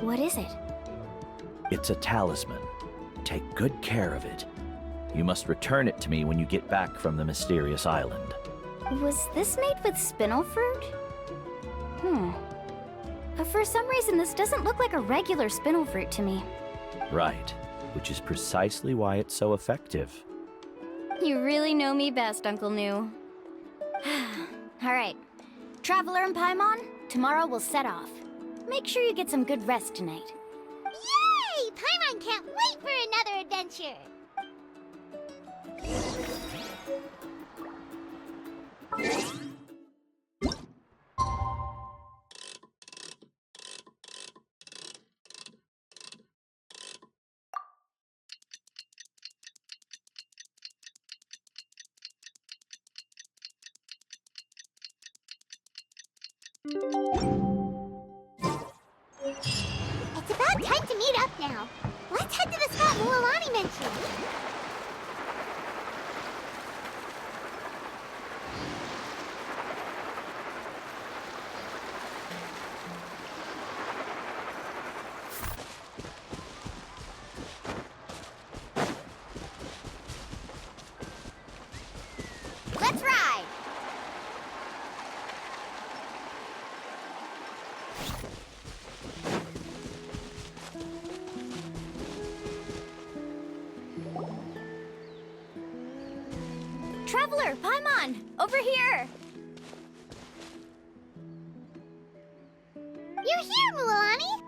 What is it?
It's a talisman. Take good care of it. You must return it to me when you get back from the mysterious island.
Was this made with spinel fruit? For some reason, this doesn't look like a regular spinel fruit to me.
Right, which is precisely why it's so effective.
You really know me best, Uncle Nu. All right. Traveler and Paimon, tomorrow we'll set off. Make sure you get some good rest tonight.
Yay! Paimon can't wait for another adventure! It's about time to meet up now. Let's head to the spot Mualani mentioned. Let's ride!
Traveler, Paimon, over here!
You're here, Mualani!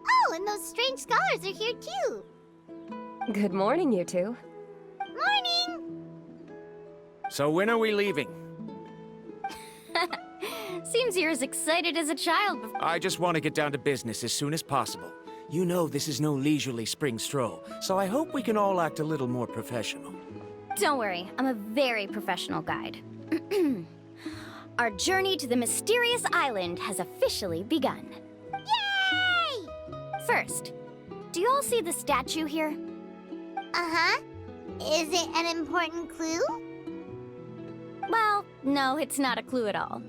Oh, and those strange scholars are here too.
Good morning, you two.
Morning!
So when are we leaving?
Seems you're as excited as a child before.
I just want to get down to business as soon as possible. You know this is no leisurely spring stroll, so I hope we can all act a little more professional.
Don't worry, I'm a very professional guide. Our journey to the mysterious island has officially begun.
Yay!
First, do you all see the statue here?
Uh-huh. Is it an important clue?
Well, no, it's not a clue at all.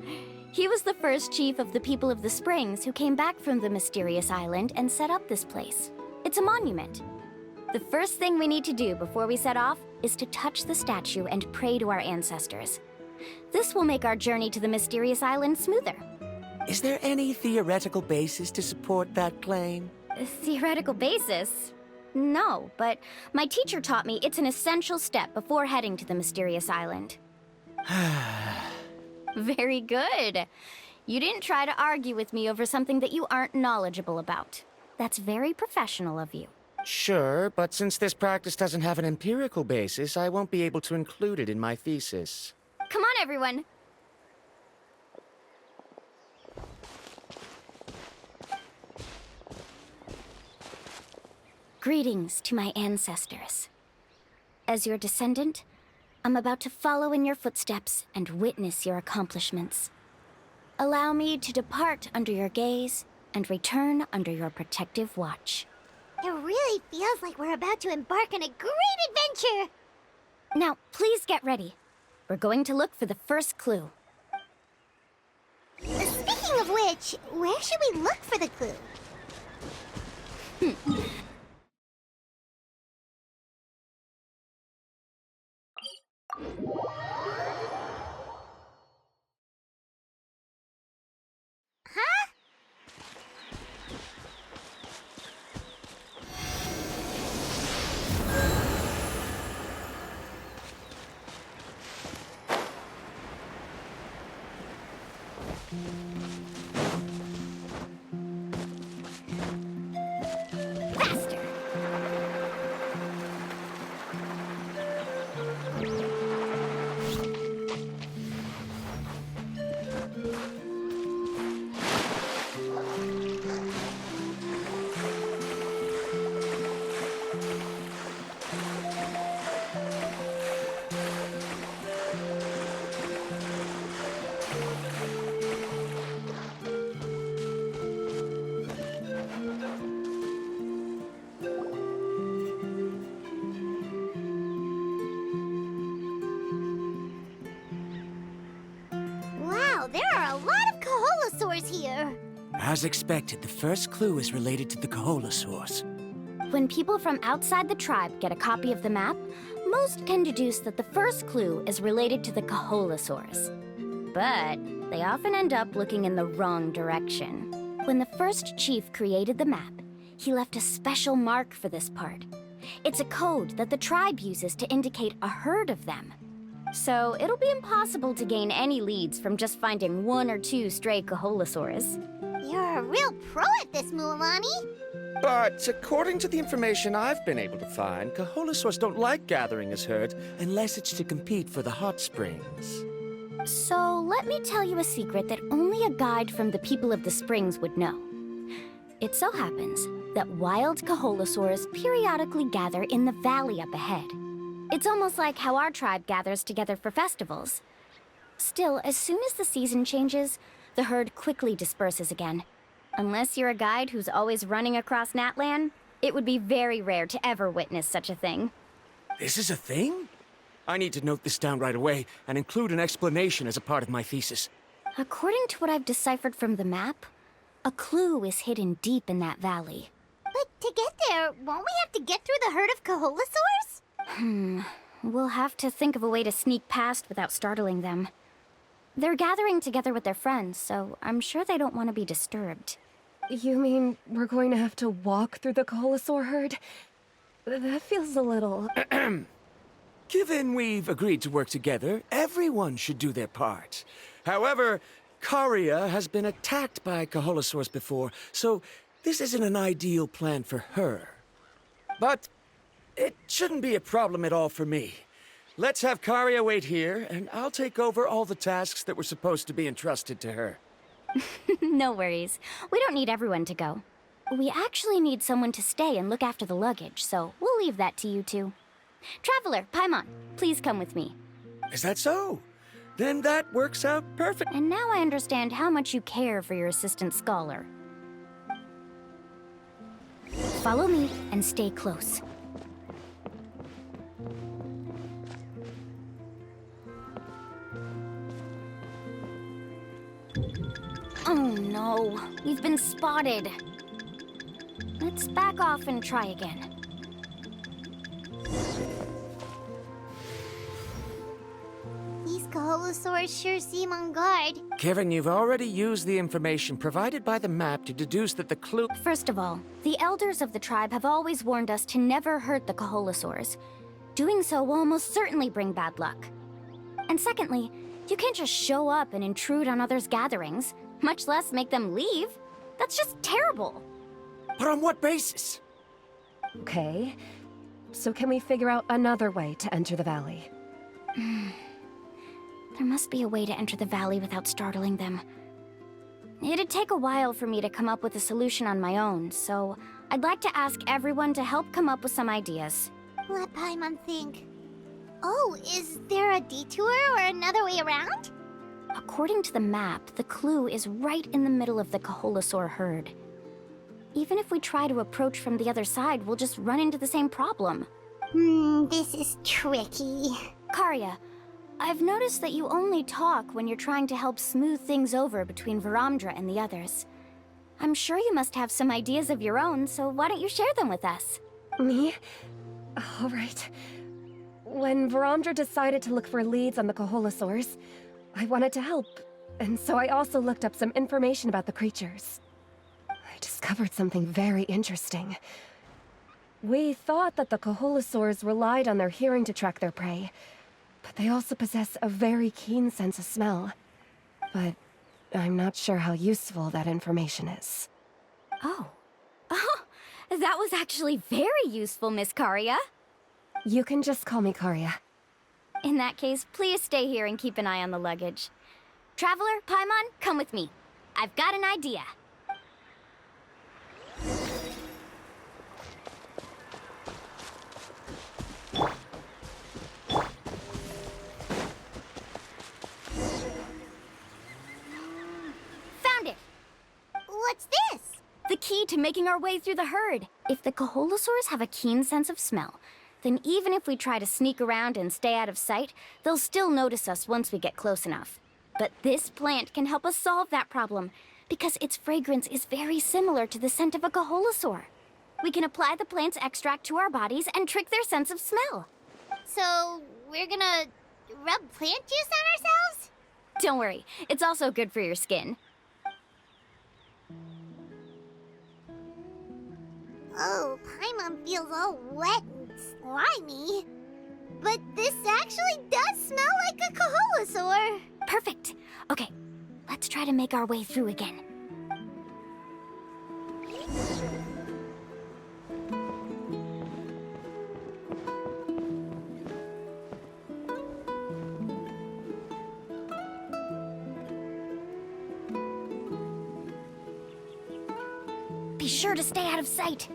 He was the first chief of the people of the Springs who came back from the mysterious island and set up this place. It's a monument. The first thing we need to do before we set off is to touch the statue and pray to our ancestors. This will make our journey to the mysterious island smoother.
Is there any theoretical basis to support that claim?
A theoretical basis? No, but my teacher taught me it's an essential step before heading to the mysterious island. Very good. You didn't try to argue with me over something that you aren't knowledgeable about. That's very professional of you.
Sure, but since this practice doesn't have an empirical basis, I won't be able to include it in my thesis.
Come on, everyone. Greetings to my ancestors. As your descendant, I'm about to follow in your footsteps and witness your accomplishments. Allow me to depart under your gaze and return under your protective watch.
It really feels like we're about to embark on a great adventure!
Now, please get ready. We're going to look for the first clue.
Speaking of which, where should we look for the clue? Huh?
Faster!
Wow, there are a lot of Kaholosaurs here!
As expected, the first clue is related to the Kaholosaurs.
When people from outside the tribe get a copy of the map, most can deduce that the first clue is related to the Kaholosaurs. But they often end up looking in the wrong direction. When the first chief created the map, he left a special mark for this part. It's a code that the tribe uses to indicate a herd of them. So it'll be impossible to gain any leads from just finding one or two stray Kaholosaurs.
You're a real pro at this, Mualani.
But according to the information I've been able to find, Kaholasaurs don't like gathering as herds unless it's to compete for the hot springs.
So let me tell you a secret that only a guide from the people of the springs would know. It so happens that wild Kaholasaurs periodically gather in the valley up ahead. It's almost like how our tribe gathers together for festivals. Still, as soon as the season changes, the herd quickly disperses again. Unless you're a guide who's always running across Natlan, it would be very rare to ever witness such a thing.
This is a thing? I need to note this down right away and include an explanation as a part of my thesis.
According to what I've deciphered from the map, a clue is hidden deep in that valley.
But to get there, won't we have to get through the herd of Kaholasaurs?
We'll have to think of a way to sneak past without startling them. They're gathering together with their friends, so I'm sure they don't want to be disturbed.
You mean we're going to have to walk through the Kaholasaur herd? That feels a little...
Given we've agreed to work together, everyone should do their part. However, Karia has been attacked by Kaholasaurs before, so this isn't an ideal plan for her. But it shouldn't be a problem at all for me. Let's have Karia wait here, and I'll take over all the tasks that were supposed to be entrusted to her.
No worries. We don't need everyone to go. We actually need someone to stay and look after the luggage, so we'll leave that to you two. Traveler, Paimon, please come with me.
Is that so? Then that works out perfect.
And now I understand how much you care for your assistant scholar. Follow me and stay close. Oh no, we've been spotted. Let's back off and try again.
These Kaholasaurs sure seem on guard.
Kevin, you've already used the information provided by the map to deduce that the clue...
First of all, the elders of the tribe have always warned us to never hurt the Kaholasaurs. Doing so will almost certainly bring bad luck. And secondly, you can't just show up and intrude on others' gatherings, much less make them leave. That's just terrible.
But on what basis?
Okay. So can we figure out another way to enter the valley?
There must be a way to enter the valley without startling them. It'd take a while for me to come up with a solution on my own, so I'd like to ask everyone to help come up with some ideas.
Let Paimon think. Oh, is there a detour or another way around?
According to the map, the clue is right in the middle of the Kaholasaur herd. Even if we try to approach from the other side, we'll just run into the same problem.
This is tricky.
Karia, I've noticed that you only talk when you're trying to help smooth things over between Varamdra and the others. I'm sure you must have some ideas of your own, so why don't you share them with us?
Me? All right. When Varamdra decided to look for leads on the Kaholasaurs, I wanted to help, and so I also looked up some information about the creatures. I discovered something very interesting. We thought that the Kaholasaurs relied on their hearing to track their prey, but they also possess a very keen sense of smell. But I'm not sure how useful that information is.
Oh, that was actually very useful, Miss Karia.
You can just call me Karia.
In that case, please stay here and keep an eye on the luggage. Traveler, Paimon, come with me. I've got an idea. Found it!
What's this?
The key to making our way through the herd. If the Kaholasaurs have a keen sense of smell, then even if we try to sneak around and stay out of sight, they'll still notice us once we get close enough. But this plant can help us solve that problem, because its fragrance is very similar to the scent of a Kaholasaur. We can apply the plant's extract to our bodies and trick their sense of smell.
So, we're gonna rub plant juice on ourselves?
Don't worry, it's also good for your skin.
Oh, Paimon feels all wet and slimy. But this actually does smell like a Kaholasaur.
Perfect. Okay, let's try to make our way through again. Be sure to stay out of sight.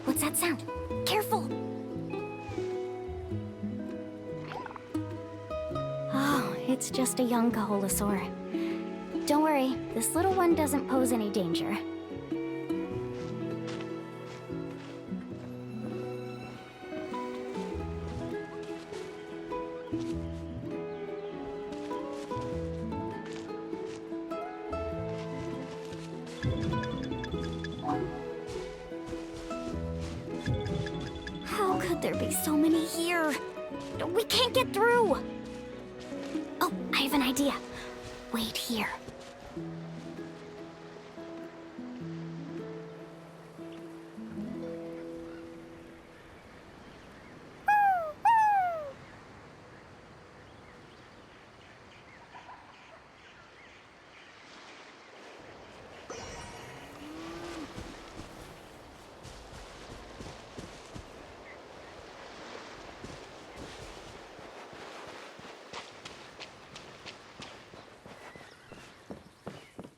What's that sound? Careful! Oh, it's just a young Kaholasaur. Don't worry, this little one doesn't pose any danger. How could there be so many here? We can't get through! Oh, I have an idea. Wait here.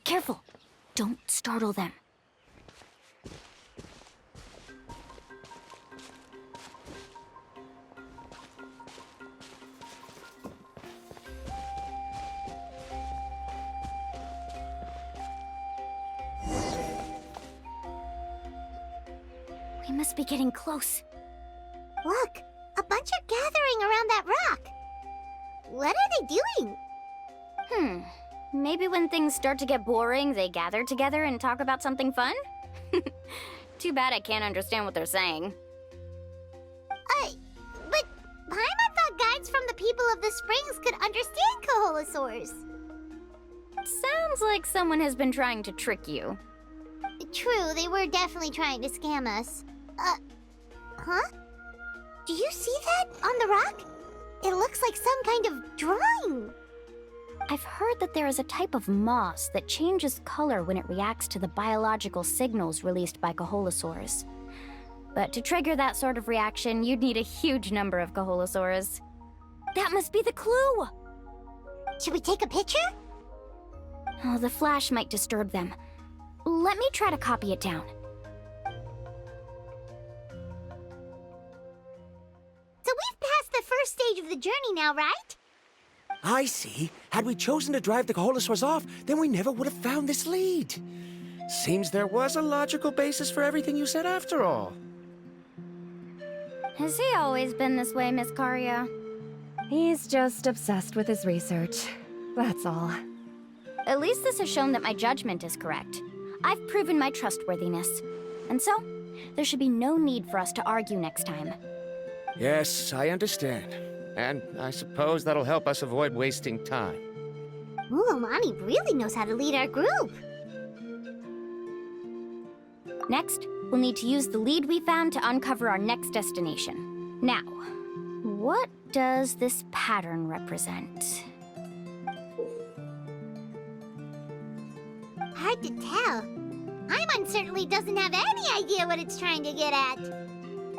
Careful! Don't startle them. We must be getting close.
Look, a bunch are gathering around that rock. What are they doing?
Maybe when things start to get boring, they gather together and talk about something fun? Too bad I can't understand what they're saying.
But Paimon thought guides from the people of the springs could understand Kaholasaurs.
Sounds like someone has been trying to trick you.
True, they were definitely trying to scam us. Huh? Do you see that on the rock? It looks like some kind of drawing.
I've heard that there is a type of moss that changes color when it reacts to the biological signals released by Kaholasaurs. But to trigger that sort of reaction, you'd need a huge number of Kaholasaurs. That must be the clue!
Should we take a picture?
Oh, the flash might disturb them. Let me try to copy it down.
So we've passed the first stage of the journey now, right?
I see. Had we chosen to drive the Kaholasaurs off, then we never would have found this lead. Seems there was a logical basis for everything you said after all.
Has he always been this way, Miss Karya?
He's just obsessed with his research. That's all.
At least this has shown that my judgment is correct. I've proven my trustworthiness. And so, there should be no need for us to argue next time.
Yes, I understand. And I suppose that'll help us avoid wasting time.
Mualani really knows how to lead our group.
Next, we'll need to use the lead we found to uncover our next destination. Now, what does this pattern represent?
Hard to tell. Paimon certainly doesn't have any idea what it's trying to get at.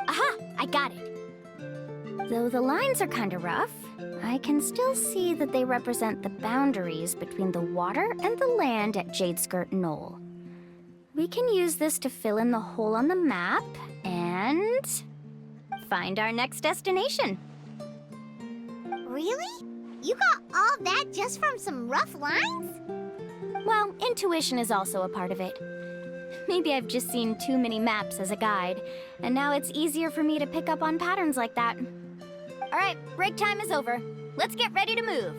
Aha! I got it. Though the lines are kinda rough, I can still see that they represent the boundaries between the water and the land at Jadeskirt Knoll. We can use this to fill in the hole on the map and find our next destination.
Really? You got all that just from some rough lines?
Well, intuition is also a part of it. Maybe I've just seen too many maps as a guide, and now it's easier for me to pick up on patterns like that. All right, break time is over. Let's get ready to move.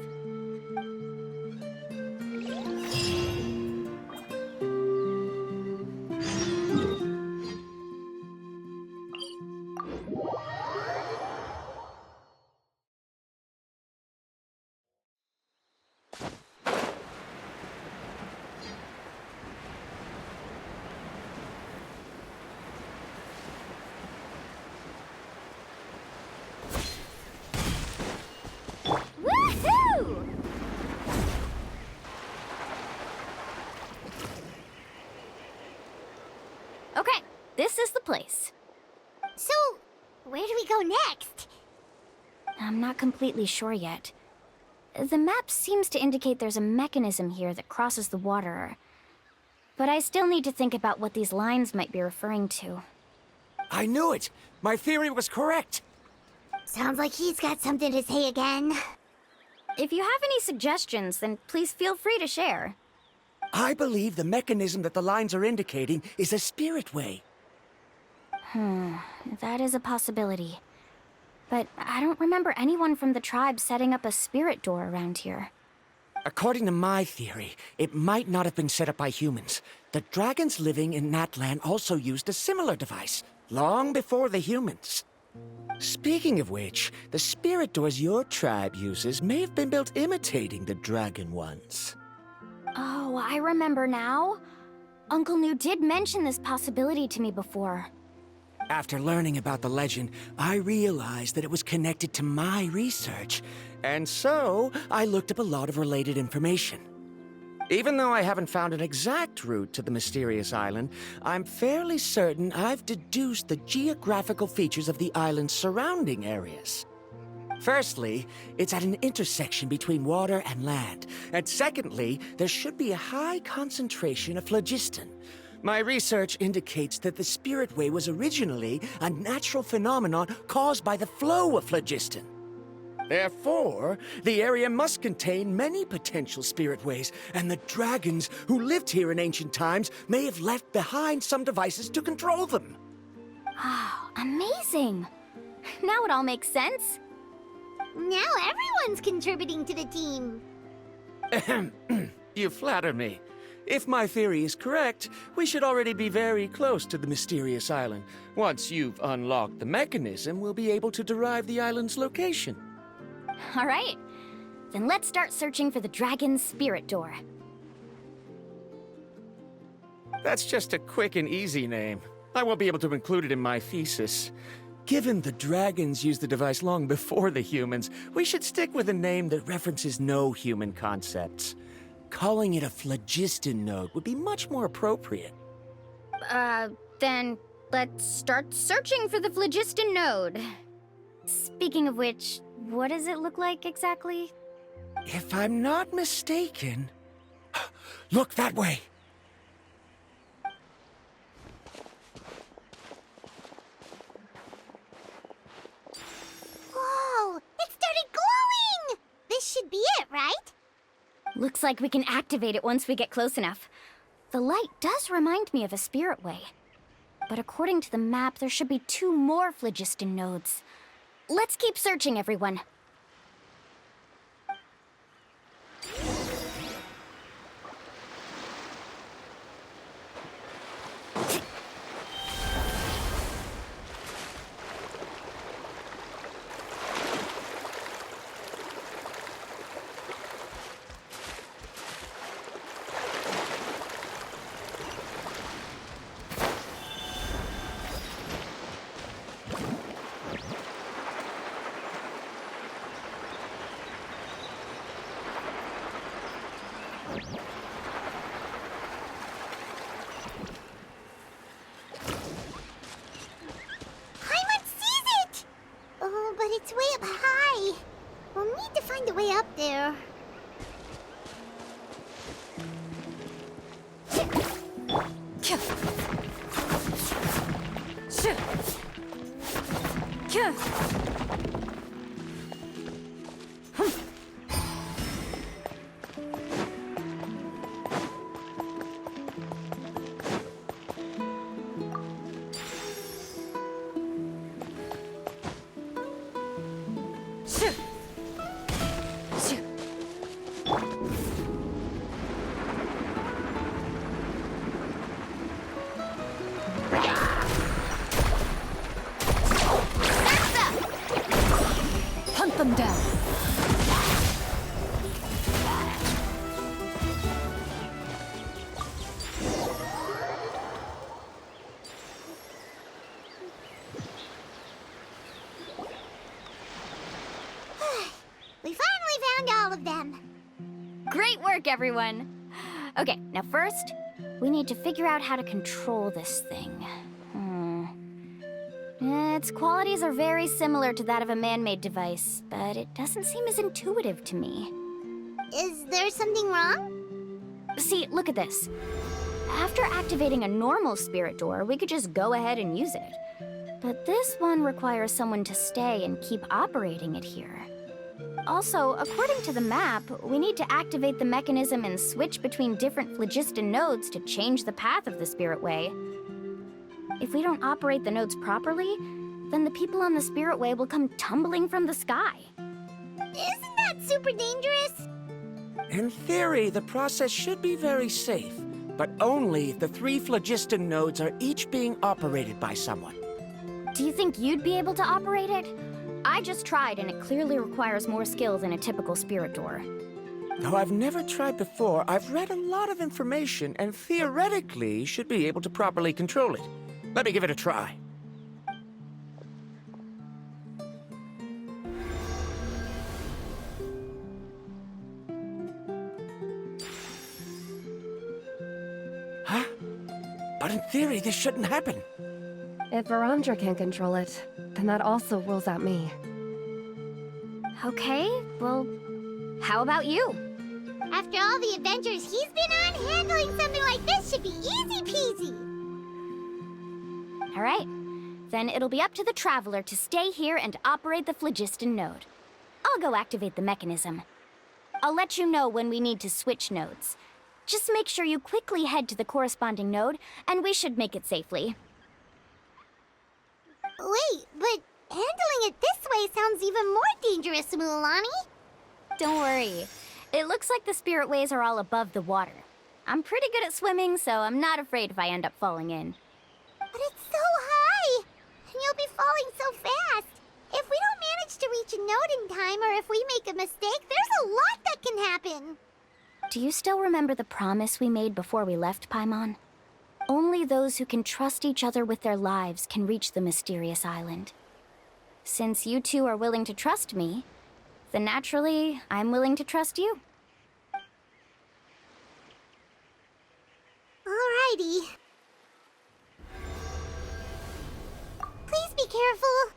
Woohoo! Okay, this is the place.
So, where do we go next?
I'm not completely sure yet. The map seems to indicate there's a mechanism here that crosses the water. But I still need to think about what these lines might be referring to.
I knew it! My theory was correct!
Sounds like he's got something to say again.
If you have any suggestions, then please feel free to share.
I believe the mechanism that the lines are indicating is a spirit way.
That is a possibility. But I don't remember anyone from the tribe setting up a spirit door around here.
According to my theory, it might not have been set up by humans. The dragons living in Natlan also used a similar device, long before the humans. Speaking of which, the spirit doors your tribe uses may have been built imitating the dragon ones.
Oh, I remember now. Uncle New did mention this possibility to me before.
After learning about the legend, I realized that it was connected to my research, and so I looked up a lot of related information. Even though I haven't found an exact route to the mysterious island, I'm fairly certain I've deduced the geographical features of the island's surrounding areas. Firstly, it's at an intersection between water and land, and secondly, there should be a high concentration of phlogiston. My research indicates that the Spirit Way was originally a natural phenomenon caused by the flow of phlogiston. Therefore, the area must contain many potential Spirit Ways, and the dragons who lived here in ancient times may have left behind some devices to control them.
Oh, amazing! Now it all makes sense.
Now everyone's contributing to the team.
You flatter me. If my theory is correct, we should already be very close to the mysterious island. Once you've unlocked the mechanism, we'll be able to derive the island's location.
All right. Then let's start searching for the dragon's spirit door.
That's just a quick and easy name. I won't be able to include it in my thesis. Given the dragons used the device long before the humans, we should stick with a name that references no human concepts. Calling it a phlogiston node would be much more appropriate.
Then let's start searching for the phlogiston node. Speaking of which, what does it look like exactly?
If I'm not mistaken... Look that way!
Whoa! It started glowing! This should be it, right?
Looks like we can activate it once we get close enough. The light does remind me of a spirit way. But according to the map, there should be 2 more phlogiston nodes. Let's keep searching, everyone.
But it's way up high. We'll need to find a way up there.
Hunt them down.
We finally found all of them.
Great work, everyone. Okay, now first, we need to figure out how to control this thing. Its qualities are very similar to that of a man-made device, but it doesn't seem as intuitive to me.
Is there something wrong?
See, look at this. After activating a normal spirit door, we could just go ahead and use it. But this one requires someone to stay and keep operating it here. Also, according to the map, we need to activate the mechanism and switch between different phlogiston nodes to change the path of the spirit way. If we don't operate the nodes properly, then the people on the spirit way will come tumbling from the sky.
Isn't that super dangerous?
In theory, the process should be very safe, but only if the 3 phlogiston nodes are each being operated by someone.
Do you think you'd be able to operate it? I just tried, and it clearly requires more skill than a typical spirit door.
Though I've never tried before, I've read a lot of information and theoretically should be able to properly control it. Let me give it a try. Huh? But in theory, this shouldn't happen.
If Verandra can control it, then that also rules out me.
Okay, well, how about you?
After all the adventures he's been on, handling something like this should be easy peasy.
All right, then it'll be up to the Traveler to stay here and operate the phlogiston node. I'll go activate the mechanism. I'll let you know when we need to switch nodes. Just make sure you quickly head to the corresponding node, and we should make it safely.
Wait, but handling it this way sounds even more dangerous, Mualani.
Don't worry. It looks like the spirit ways are all above the water. I'm pretty good at swimming, so I'm not afraid if I end up falling in.
But it's so high, and you'll be falling so fast. If we don't manage to reach a node in time, or if we make a mistake, there's a lot that can happen.
Do you still remember the promise we made before we left, Paimon? Only those who can trust each other with their lives can reach the mysterious island. Since you two are willing to trust me, then naturally, I'm willing to trust you.
Alrighty. Please be careful.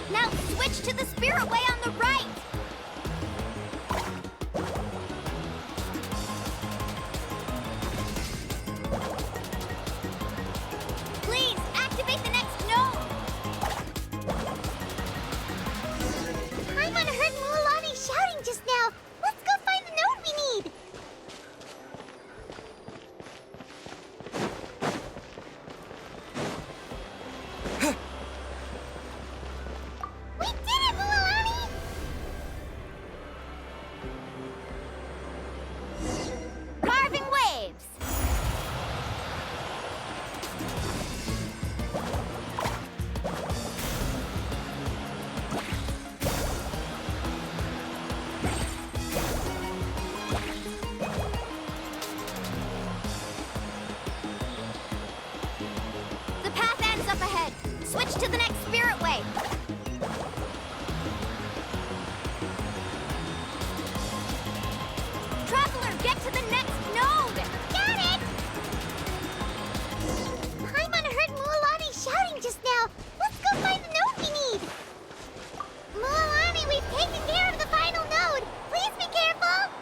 Now switch to the spirit way on the right! Please, activate the next node!
Paimon heard Mualani shouting just now. Let's go find the node we need. We did it, Mualani!
Carving waves! The path ends up ahead. Switch to the next spirit way. Traveler, get to the next node!
Got it! Paimon heard Mualani shouting just now. Let's go find the node we need. Mualani, we've taken care of the final node. Please be careful.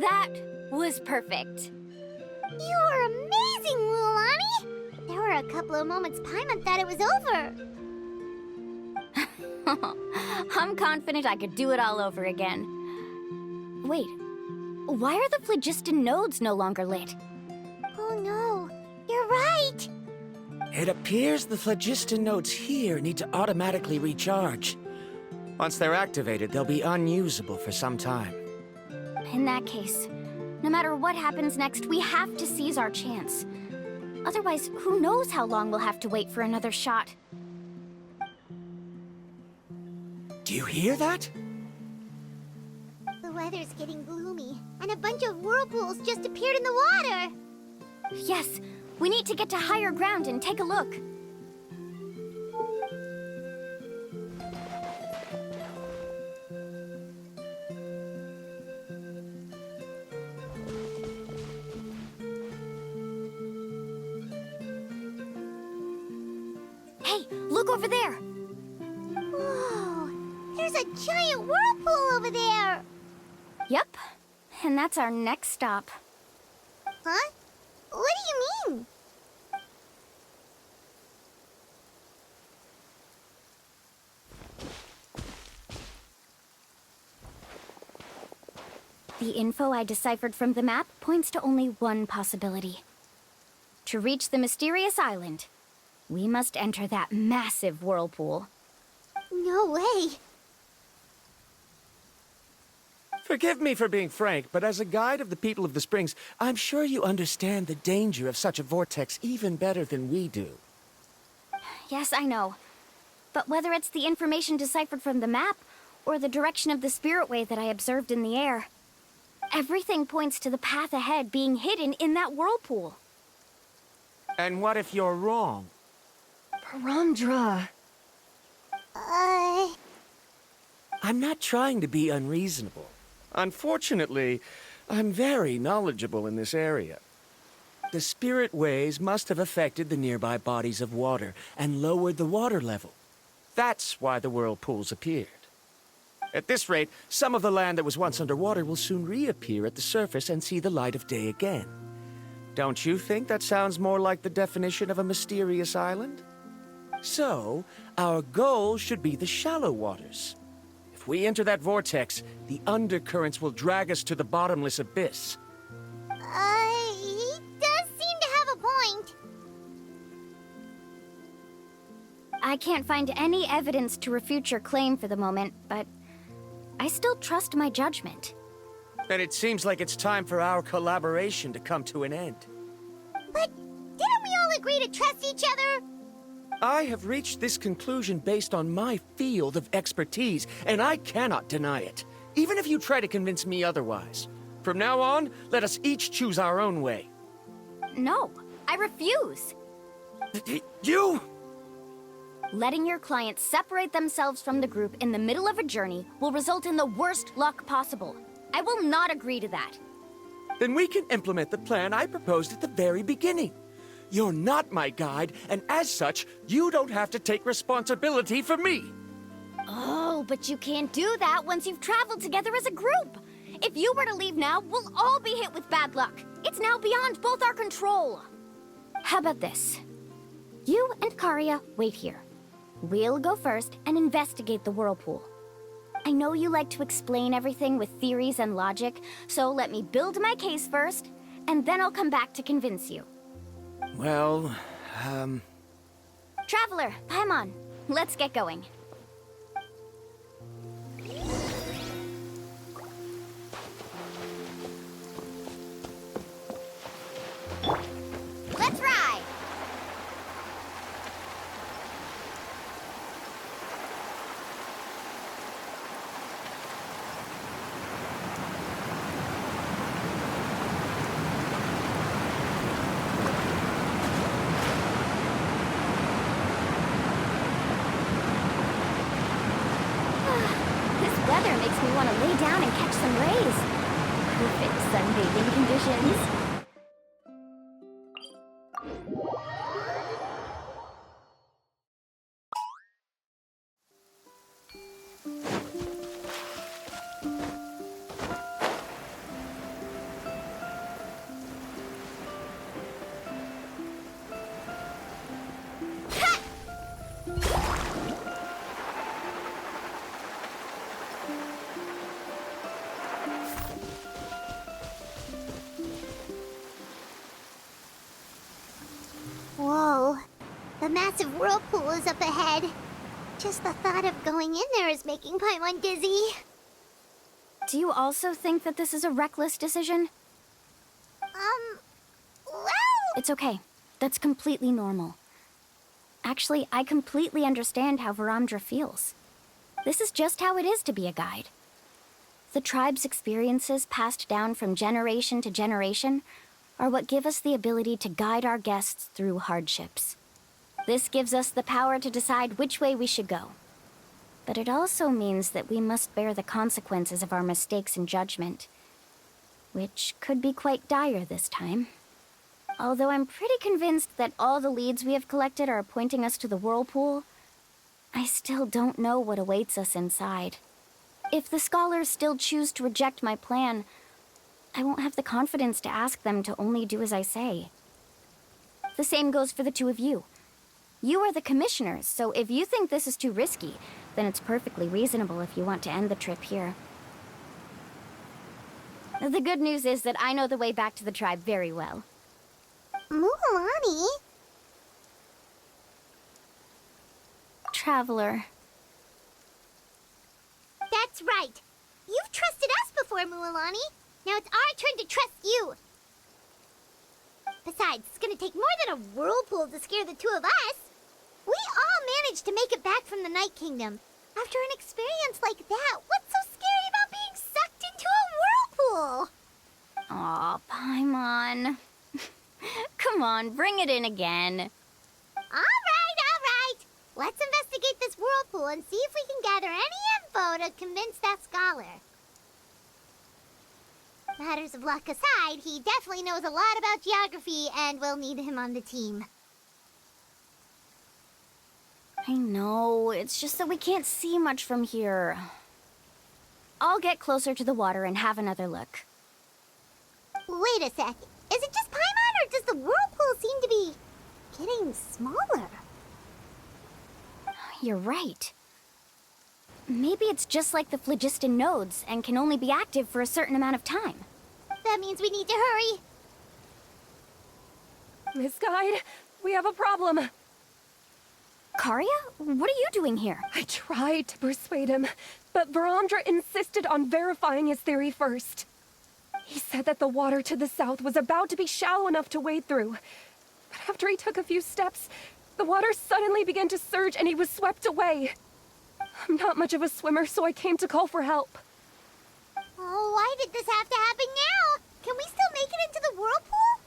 That was perfect.
You are amazing, Mualani! There a couple of moments, Paimon thought it was over.
I'm confident I could do it all over again. Wait, why are the phlogiston nodes no longer lit?
Oh no, you're right!
It appears the phlogiston nodes here need to automatically recharge. Once they're activated, they'll be unusable for some time.
In that case, no matter what happens next, we have to seize our chance. Otherwise, who knows how long we'll have to wait for another shot.
Do you hear that?
The weather's getting gloomy, and a bunch of whirlpools just appeared in the water!
Yes, we need to get to higher ground and take a look. Hey, look over there!
Whoa! There's a giant whirlpool over there!
Yep, and that's our next stop.
Huh? What do you mean?
The info I deciphered from the map points to only one possibility. To reach the mysterious island, we must enter that massive whirlpool.
No way!
Forgive me for being frank, but as a guide of the people of the Springs, I'm sure you understand the danger of such a vortex even better than we do.
Yes, I know. But whether it's the information deciphered from the map, or the direction of the spirit wave that I observed in the air, everything points to the path ahead being hidden in that whirlpool.
And what if you're wrong?
Paramdra.
I'm not trying to be unreasonable. Unfortunately, I'm very knowledgeable in this area. The spirit waves must have affected the nearby bodies of water and lowered the water level. That's why the whirlpools appeared. At this rate, some of the land that was once underwater will soon reappear at the surface and see the light of day again. Don't you think that sounds more like the definition of a mysterious island? So, our goal should be the shallow waters. If we enter that vortex, the undercurrents will drag us to the bottomless abyss.
He does seem to have a point.
I can't find any evidence to refute your claim for the moment, but I still trust my judgment.
Then it seems like it's time for our collaboration to come to an end.
But didn't we all agree to trust each other?
I have reached this conclusion based on my field of expertise, and I cannot deny it, even if you try to convince me otherwise. From now on, let us each choose our own way.
No, I refuse.
You?
Letting your clients separate themselves from the group in the middle of a journey will result in the worst luck possible. I will not agree to that.
Then we can implement the plan I proposed at the very beginning. You're not my guide, and as such, you don't have to take responsibility for me.
Oh, but you can't do that once you've traveled together as a group. If you were to leave now, we'll all be hit with bad luck. It's now beyond both our control. How about this? You and Karia wait here. We'll go first and investigate the whirlpool. I know you like to explain everything with theories and logic, so let me build my case first, and then I'll come back to convince you.
Well,
Traveler, Paimon, let's get going. Let's ride! This weather makes me want to lay down and catch some rays. Perfect sunbathing conditions.
massive whirlpool is up ahead. Just the thought of going in there is making Paimon dizzy.
Do you also think that this is a reckless decision?
Well...
It's okay. That's completely normal. Actually, I completely understand how Varamdra feels. This is just how it is to be a guide. The tribe's experiences passed down from generation to generation are what give us the ability to guide our guests through hardships. This gives us the power to decide which way we should go. But it also means that we must bear the consequences of our mistakes and judgment, which could be quite dire this time. Although I'm pretty convinced that all the leads we have collected are pointing us to the whirlpool, I still don't know what awaits us inside. If the scholars still choose to reject my plan, I won't have the confidence to ask them to only do as I say. The same goes for the two of you. You are the commissioners, so if you think this is too risky, then it's perfectly reasonable if you want to end the trip here. The good news is that I know the way back to the tribe very well.
Mualani?
Traveler.
That's right. You've trusted us before, Mualani. Now it's our turn to trust you. Besides, it's gonna take more than a whirlpool to scare the two of us. We all managed to make it back from the Night Kingdom. After an experience like that, what's so scary about being sucked into a whirlpool?
Aw, Paimon. Come on, bring it in again.
All right. Let's investigate this whirlpool and see if we can gather any info to convince that scholar. Matters of luck aside, he definitely knows a lot about geography, and we'll need him on the team.
I know, it's just that we can't see much from here. I'll get closer to the water and have another look.
Wait a sec. Is it just Paimon, or does the whirlpool seem to be getting smaller?
You're right. Maybe it's just like the phlogiston nodes and can only be active for a certain amount of time.
That means we need to hurry.
Miss Guide, we have a problem.
Karya? What are you doing here?
I tried to persuade him, but Varamdra insisted on verifying his theory first. He said that the water to the south was about to be shallow enough to wade through. But after he took a few steps, the water suddenly began to surge and he was swept away. I'm not much of a swimmer, so I came to call for help.
Oh, why did this have to happen now? Can we still make it into the whirlpool?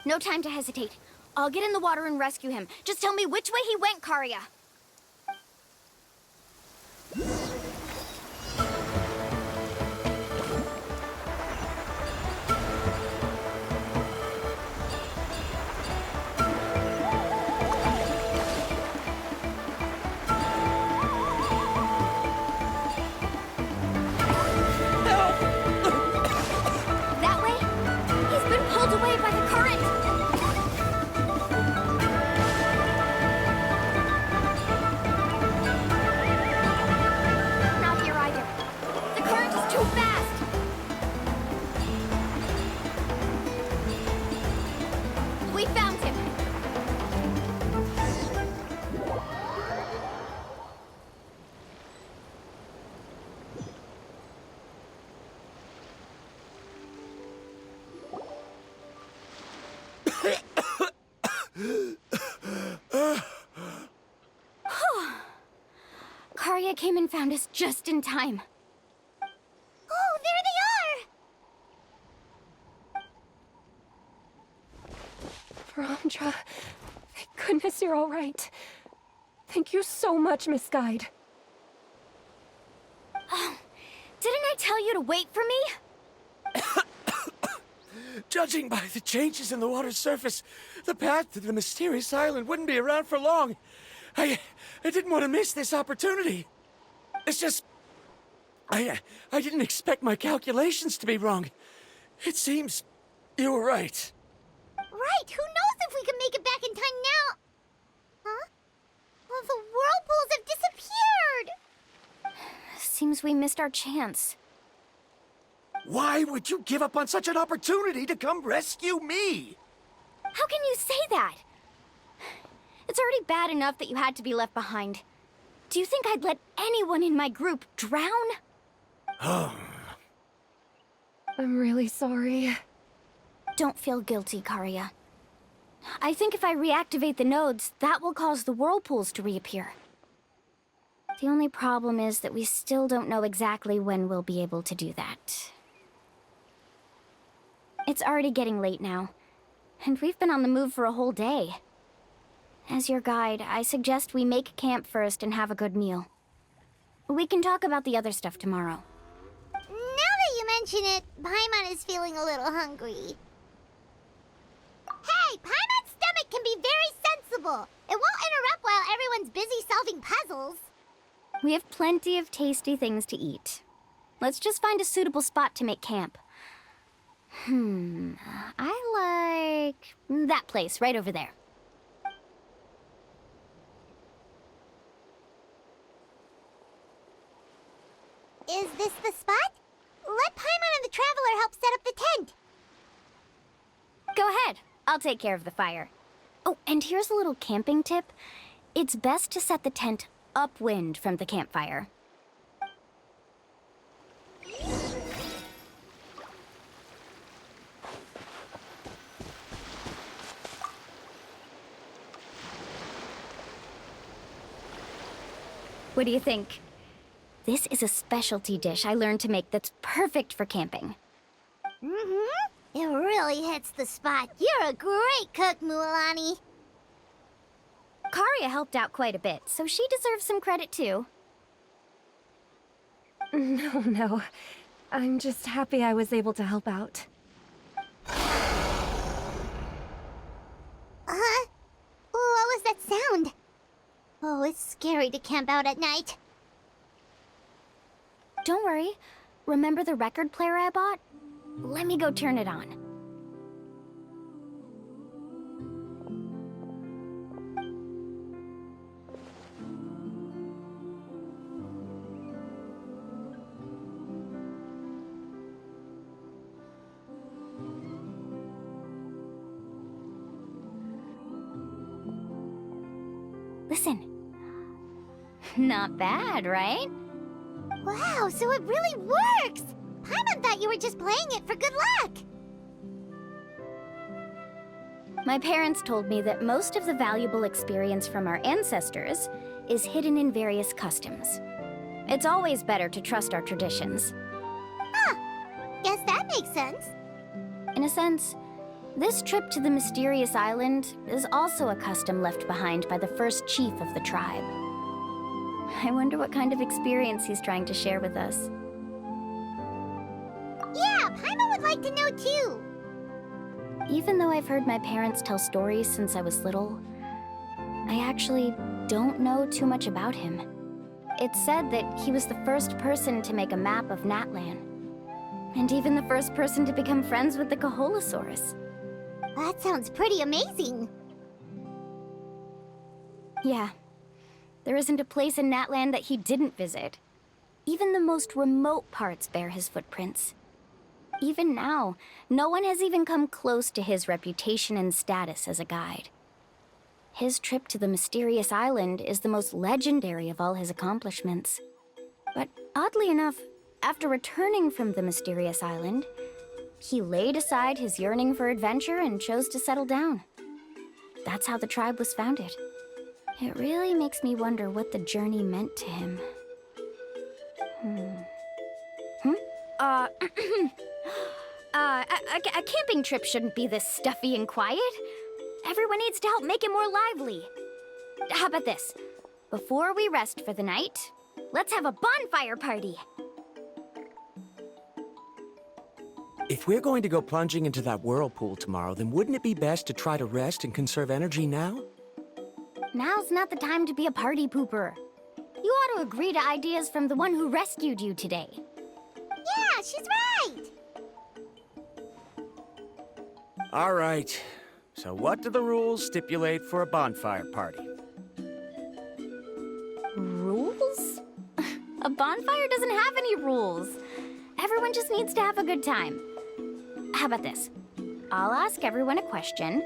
No time to hesitate. I'll get in the water and rescue him. Just tell me which way he went, Karya. That way? He's been pulled away by the current. Not here either. The current is too fast. We found him. Karya came and found us just in time.
Oh, there they are!
Varamdra, thank goodness you're all right. Thank you so much, Miss Guide.
Oh, didn't I tell you to wait for me?
Judging by the changes in the water's surface, the path to the mysterious island wouldn't be around for long. I didn't want to miss this opportunity. It's just... I didn't expect my calculations to be wrong. It seems you were right.
Right, who knows if we can make it back in time now? Huh? Well, the whirlpools have disappeared!
Seems we missed our chance.
Why would you give up on such an opportunity to come rescue me?
How can you say that? It's already bad enough that you had to be left behind. Do you think I'd let anyone in my group drown?
I'm really sorry.
Don't feel guilty, Karia. I think if I reactivate the nodes, that will cause the whirlpools to reappear. The only problem is that we still don't know exactly when we'll be able to do that. It's already getting late now, and we've been on the move for a whole day. As your guide, I suggest we make camp first and have a good meal. We can talk about the other stuff tomorrow.
Now that you mention it, Paimon is feeling a little hungry. Hey, Paimon's stomach can be very sensible. It won't interrupt while everyone's busy solving puzzles.
We have plenty of tasty things to eat. Let's just find a suitable spot to make camp. I like that place right over there.
Is this the spot? Let Paimon and the Traveler help set up the tent.
Go ahead. I'll take care of the fire. Oh, and here's a little camping tip. It's best to set the tent upwind from the campfire. What do you think? This is a specialty dish I learned to make that's perfect for camping.
It really hits the spot. You're a great cook, Mualani.
Karia helped out quite a bit, so she deserves some credit too.
No. I'm just happy I was able to help out.
Huh? What was that sound? Oh, it's scary to camp out at night.
Don't worry. Remember the record player I bought? Let me go turn it on. Listen. Not bad, right?
Wow, so it really works! Paimon thought you were just playing it for good luck!
My parents told me that most of the valuable experience from our ancestors is hidden in various customs. It's always better to trust our traditions.
Huh. Guess that makes sense.
In a sense, this trip to the mysterious island is also a custom left behind by the first chief of the tribe. I wonder what kind of experience he's trying to share with us.
Yeah, Paimon would like to know too.
Even though I've heard my parents tell stories since I was little, I actually don't know too much about him. It's said that he was the first person to make a map of Natlan, and even the first person to become friends with the Kaholosaurus.
That sounds pretty amazing.
Yeah. There isn't a place in Natlan that he didn't visit. Even the most remote parts bear his footprints. Even now, no one has even come close to his reputation and status as a guide. His trip to the mysterious island is the most legendary of all his accomplishments. But oddly enough, after returning from the mysterious island, he laid aside his yearning for adventure and chose to settle down. That's how the tribe was founded. It really makes me wonder what the journey meant to him. A camping trip shouldn't be this stuffy and quiet. Everyone needs to help make it more lively. How about this? Before we rest for the night, let's have a bonfire party.
If we're going to go plunging into that whirlpool tomorrow, then wouldn't it be best to try to rest and conserve energy now?
Now's not the time to be a party pooper. You ought to agree to ideas from the one who rescued you today.
Yeah, she's right!
All right. So what do the rules stipulate for a bonfire party?
Rules? A bonfire doesn't have any rules. Everyone just needs to have a good time. How about this? I'll ask everyone a question,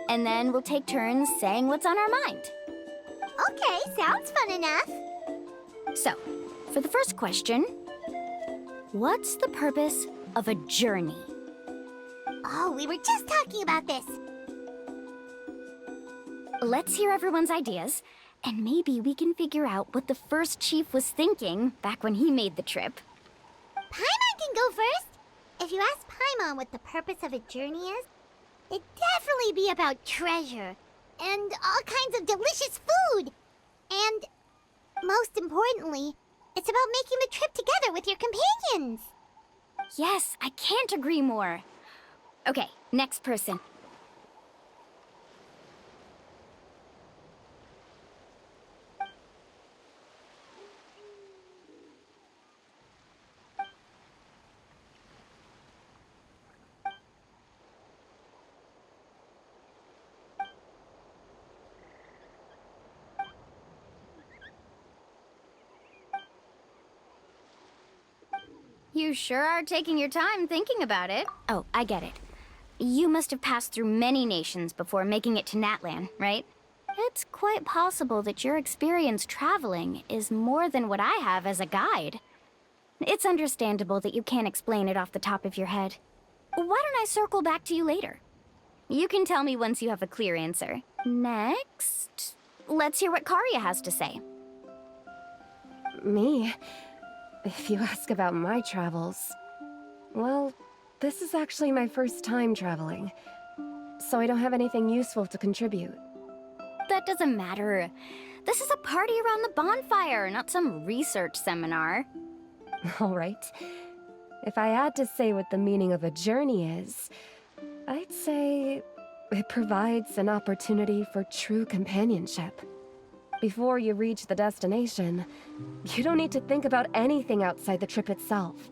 and then we'll take turns saying what's on our mind.
Okay, sounds fun enough.
So, for the first question, what's the purpose of a journey?
Oh, we were just talking about this.
Let's hear everyone's ideas, and maybe we can figure out what the first chief was thinking back when he made the trip.
Paimon can go first. If you ask Paimon what the purpose of a journey is, it'd definitely be about treasure and all kinds of delicious food. And most importantly, it's about making the trip together with your companions.
Yes, I can't agree more. Okay, next person. You sure are taking your time thinking about it. Oh, I get it. You must have passed through many nations before making it to Natlan, right? It's quite possible that your experience traveling is more than what I have as a guide. It's understandable that you can't explain it off the top of your head. Why don't I circle back to you later? You can tell me once you have a clear answer. Next, let's hear what Karya has to say.
Me? If you ask about my travels, well, this is actually my first time traveling, so I don't have anything useful to contribute.
That doesn't matter. This is a party around the bonfire, not some research seminar.
All right. If I had to say what the meaning of a journey is, I'd say it provides an opportunity for true companionship. Before you reach the destination, you don't need to think about anything outside the trip itself.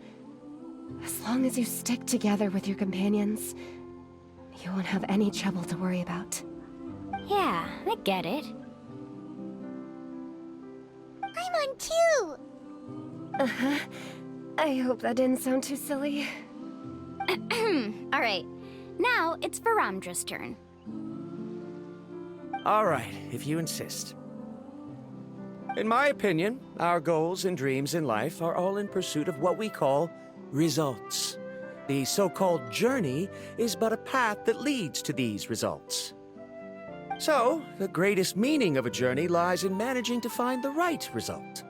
As long as you stick together with your companions, you won't have any trouble to worry about.
Yeah, I get it.
I'm on too.
Uh-huh. I hope that didn't sound too silly.
All right, now it's Varamdra's turn.
All right, if you insist. In my opinion, our goals and dreams in life are all in pursuit of what we call results. The so-called journey is but a path that leads to these results. So, the greatest meaning of a journey lies in managing to find the right result.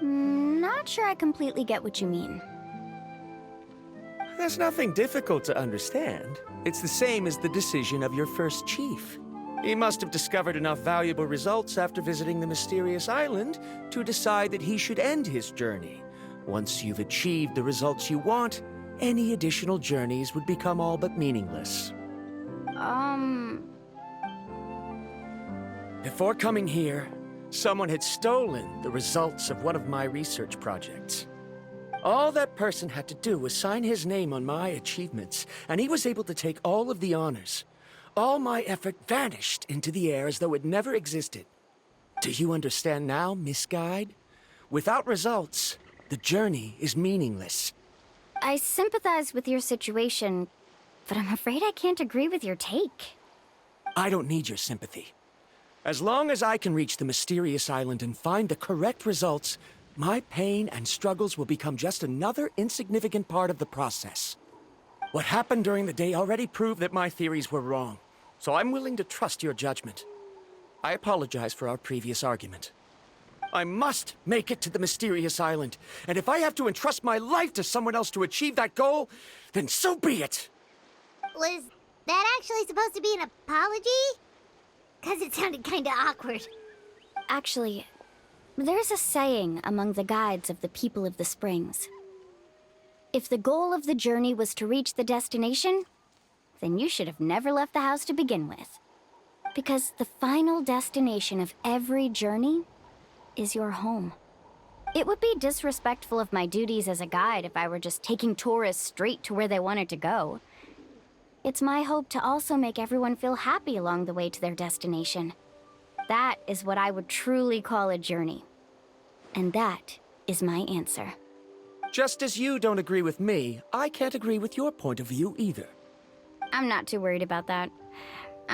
Not sure I completely get what you mean.
There's nothing difficult to understand. It's the same as the decision of your first chief. He must have discovered enough valuable results after visiting the mysterious island to decide that he should end his journey. Once you've achieved the results you want, any additional journeys would become all but meaningless. Before coming here, someone had stolen the results of one of my research projects. All that person had to do was sign his name on my achievements, and he was able to take all of the honors. All my effort vanished into the air as though it never existed. Do you understand now, Miss Guide? Without results, the journey is meaningless.
I sympathize with your situation, but I'm afraid I can't agree with your take.
I don't need your sympathy. As long as I can reach the mysterious island and find the correct results, my pain and struggles will become just another insignificant part of the process. What happened during the day already proved that my theories were wrong, so I'm willing to trust your judgment. I apologize for our previous argument. I must make it to the mysterious island, and if I have to entrust my life to someone else to achieve that goal, then so be it!
Was that actually supposed to be an apology? Because it sounded kinda awkward.
Actually, there's a saying among the guides of the people of the Springs. If the goal of the journey was to reach the destination, then you should have never left the house to begin with. Because the final destination of every journey is your home. It would be disrespectful of my duties as a guide if I were just taking tourists straight to where they wanted to go. It's my hope to also make everyone feel happy along the way to their destination. That is what I would truly call a journey. And that is my answer.
Just as you don't agree with me, I can't agree with your point of view either.
I'm not too worried about that.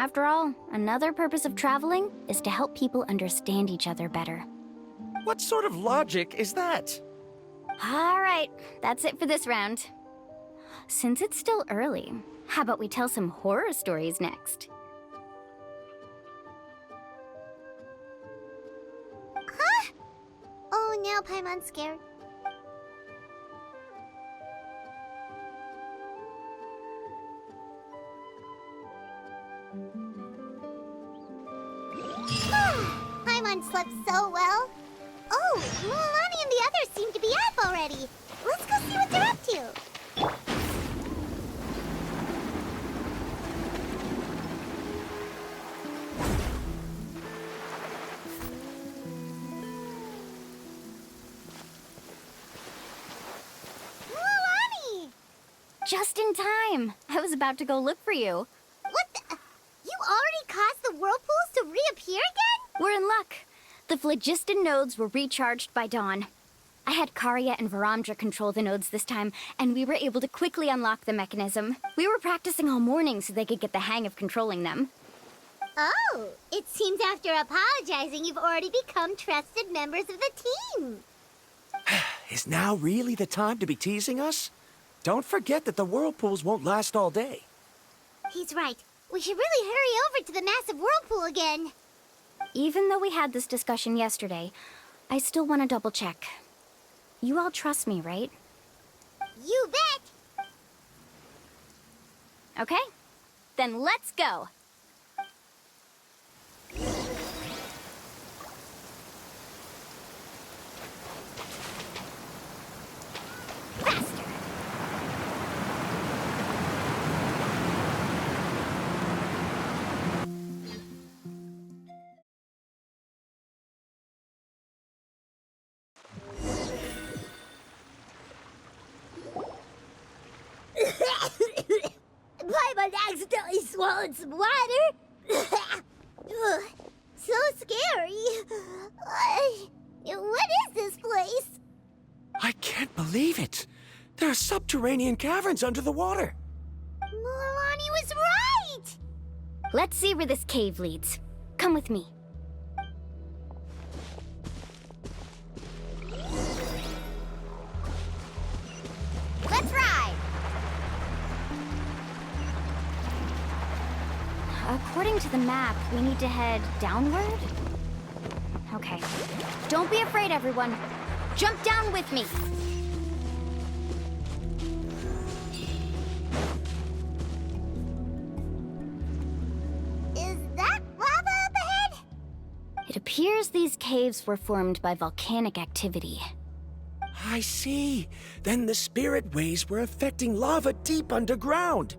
After all, another purpose of traveling is to help people understand each other better.
What sort of logic is that?
All right, that's it for this round. Since it's still early, how about we tell some horror stories next?
Huh? Oh, now Paimon's scared. Paimon slept so well. Oh, Mualani and the others seem to be up already. Let's go see what they're up to. Mualani!
Just in time. I was about to go look for you.
What the? You already caused the whirlpools to reappear again?
We're in luck. The phlogiston nodes were recharged by dawn. I had Karya and Varamdra control the nodes this time, and we were able to quickly unlock the mechanism. We were practicing all morning so they could get the hang of controlling them.
Oh, it seems after apologizing, you've already become trusted members of the team.
Is now really the time to be teasing us? Don't forget that the whirlpools won't last all day.
He's right. We should really hurry over to the massive whirlpool again.
Even though we had this discussion yesterday, I still want to double check. You all trust me, right?
You bet!
Okay, then let's go! Faster!
Paimon accidentally swallowed some water. Ugh, so scary. What is this place?
I can't believe it. There are subterranean caverns under the water.
Mualani was right!
Let's see where this cave leads. Come with me.
Let's ride!
According to the map, we need to head downward? Okay. Don't be afraid, everyone. Jump down with me.
Is that lava up ahead?
It appears these caves were formed by volcanic activity.
I see. Then the spirit waves were affecting lava deep underground.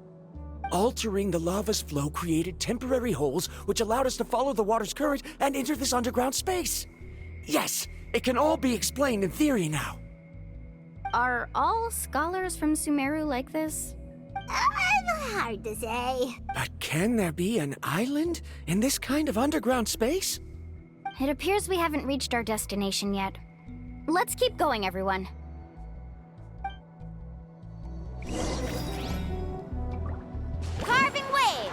Altering the lava's flow created temporary holes which allowed us to follow the water's current and enter this underground space. Yes, it can all be explained in theory now.
Are all scholars from Sumeru like this?
Hard to say.
But can there be an island in this kind of underground space?
It appears we haven't reached our destination yet. Let's keep going, everyone.
Carving waves!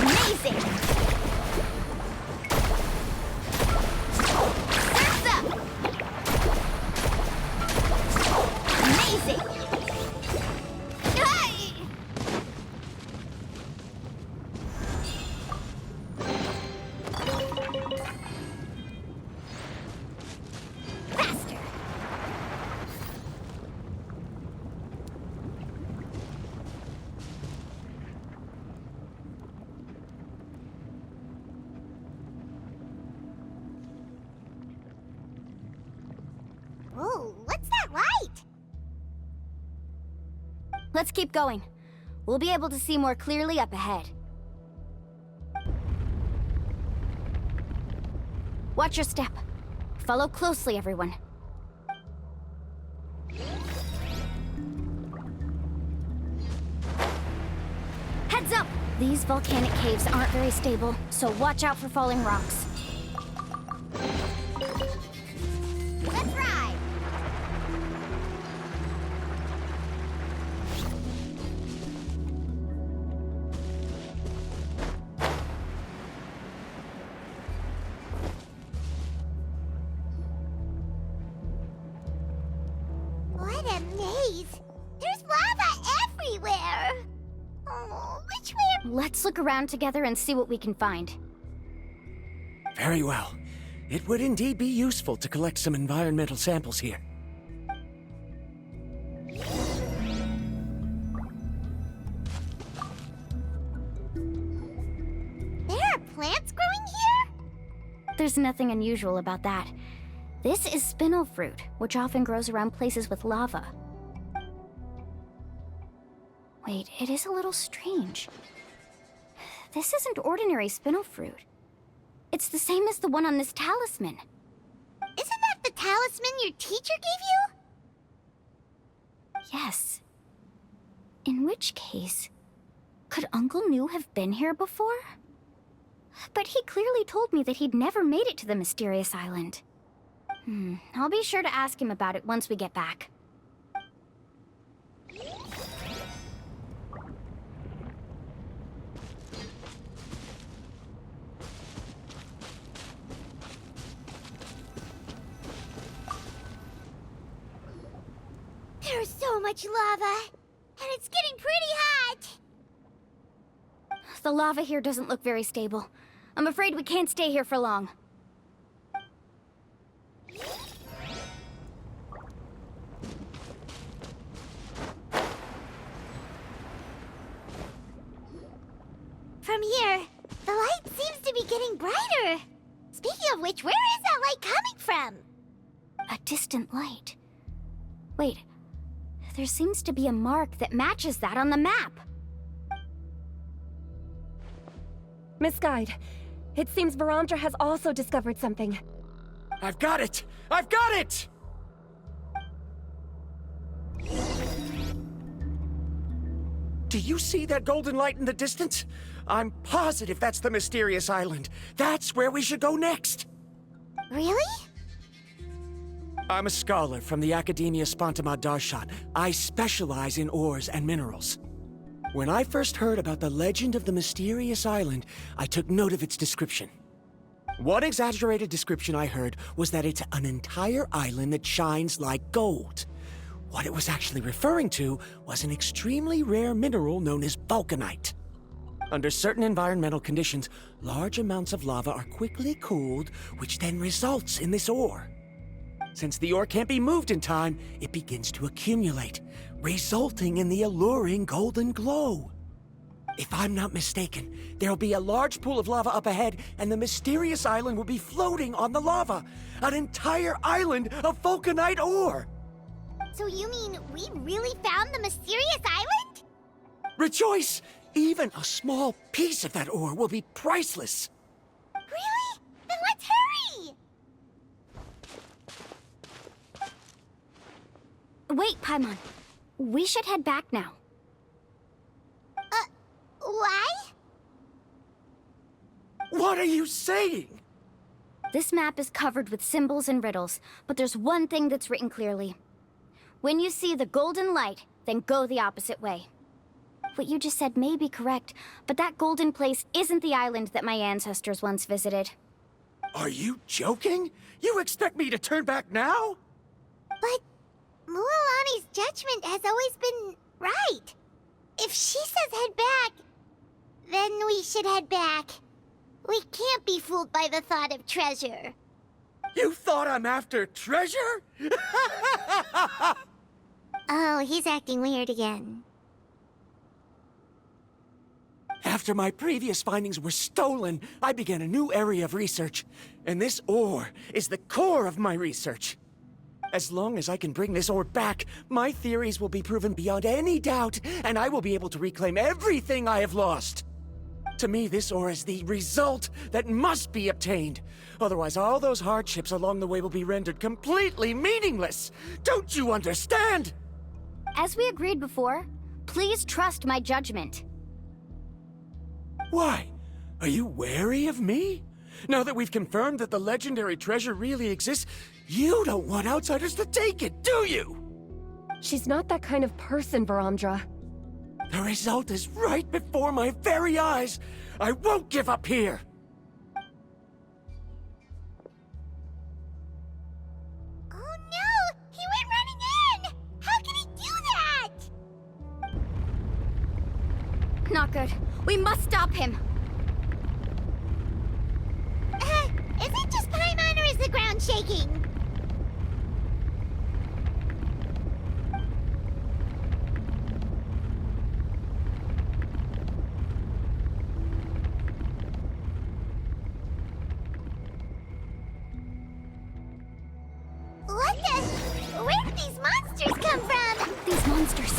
Amazing! Surf's up! Amazing! Hey! Faster! Whoa, what's that light?
Let's keep going. We'll be able to see more clearly up ahead. Watch your step. Follow closely, everyone. Heads up! These volcanic caves aren't very stable, so watch out for falling rocks.
eyes! There's lava everywhere! Oh, which way?
Let's look around together and see what we can find.
Very well. It would indeed be useful to collect some environmental samples here.
There are plants growing here?
There's nothing unusual about that. This is spinel fruit, which often grows around places with lava. Wait, it is a little strange. This isn't ordinary spinel fruit. It's the same as the one on this talisman.
Isn't that the talisman your teacher gave you?
Yes. In which case, could Uncle New have been here before? But he clearly told me that he'd never made it to the mysterious island. I'll be sure to ask him about it once we get back.
There's so much lava, and it's getting pretty hot.
The lava here doesn't look very stable. I'm afraid we can't stay here for long.
From here, the light seems to be getting brighter. Speaking of which, where is that light coming from?
A distant light. Wait, there seems to be a mark that matches that on the map.
Miss Guide, it seems Varamdra has also discovered something.
I've got it! I've got it! Do you see that golden light in the distance? I'm positive that's the mysterious island. That's where we should go next.
Really?
I'm a scholar from the Academia Spontima Darshan. I specialize in ores and minerals. When I first heard about the legend of the mysterious island, I took note of its description. One exaggerated description I heard was that it's an entire island that shines like gold. What it was actually referring to was an extremely rare mineral known as vulcanite. Under certain environmental conditions, large amounts of lava are quickly cooled, which then results in this ore. Since the ore can't be moved in time, it begins to accumulate, resulting in the alluring golden glow. If I'm not mistaken, there'll be a large pool of lava up ahead, and the mysterious island will be floating on the lava. An entire island of vulcanite ore!
So you mean we really found the mysterious island?
Rejoice! Even a small piece of that ore will be priceless.
Really? Then let's hurry!
Wait, Paimon. We should head back now.
Why?
What are you saying?
This map is covered with symbols and riddles, but there's one thing that's written clearly. When you see the golden light, then go the opposite way. What you just said may be correct, but that golden place isn't the island that my ancestors once visited.
Are you joking? You expect me to turn back now?
But Mualani's judgment has always been right. If she says head back, then we should head back. We can't be fooled by the thought of treasure.
You thought I'm after treasure?
Oh, he's acting weird again.
After my previous findings were stolen, I began a new area of research. And this ore is the core of my research. As long as I can bring this ore back, my theories will be proven beyond any doubt, and I will be able to reclaim everything I have lost. To me, this ore is the result that must be obtained. Otherwise, all those hardships along the way will be rendered completely meaningless. Don't you understand?
As we agreed before, please trust my judgment.
Why? Are you wary of me? Now that we've confirmed that the legendary treasure really exists, you don't want outsiders to take it, do you?
She's not that kind of person, Varamdra.
The result is right before my very eyes. I won't give up here.
Oh no! He went running in! How can he do
Not good. We must stop him.
Is it just Paimon or is the ground shaking? What the? Where did these monsters come from?
These monsters.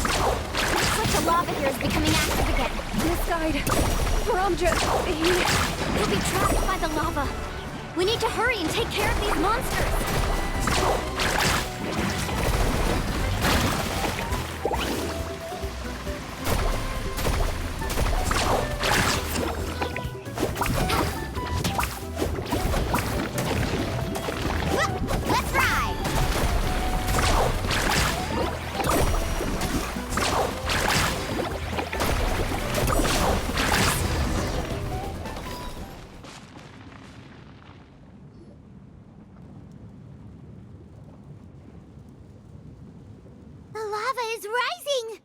Looks like the lava here is becoming active again.
Misguide. Varamdra,
He'll be trapped by the lava. We need to hurry and take care of these monsters.
Let's ride! The lava is rising!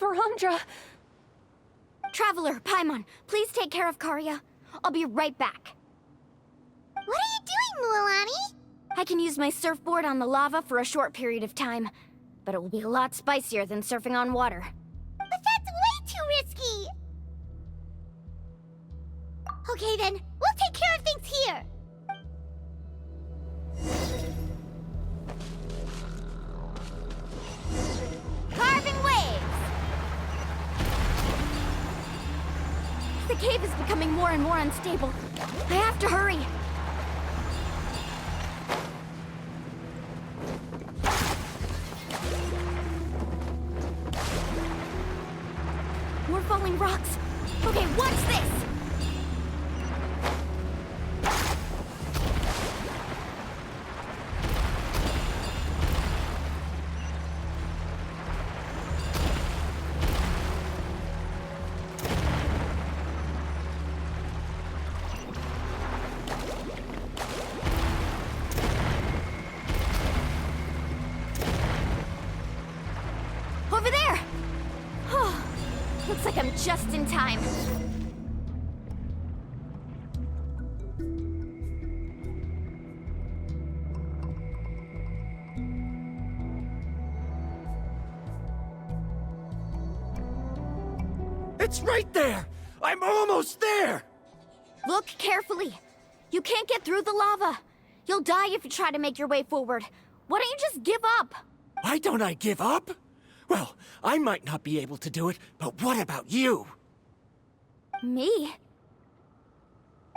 Varamdra.
Traveler, Paimon, please take care of Karya. I'll be right back.
What are you doing, Mualani?
I can use my surfboard on the lava for a short period of time, but it will be a lot spicier than surfing on water.
But that's way too risky! Okay then, we'll take care of things here! Carving waves!
The cave is becoming more and more unstable. I have to hurry. More falling rocks. Okay, watch this! Over there! Oh, looks like I'm just in time.
It's right there! I'm almost there!
Look carefully. You can't get through the lava. You'll die if you try to make your way forward. Why don't you just give up?
Why don't I give up? Well, I might not be able to do it, but what about you?
Me?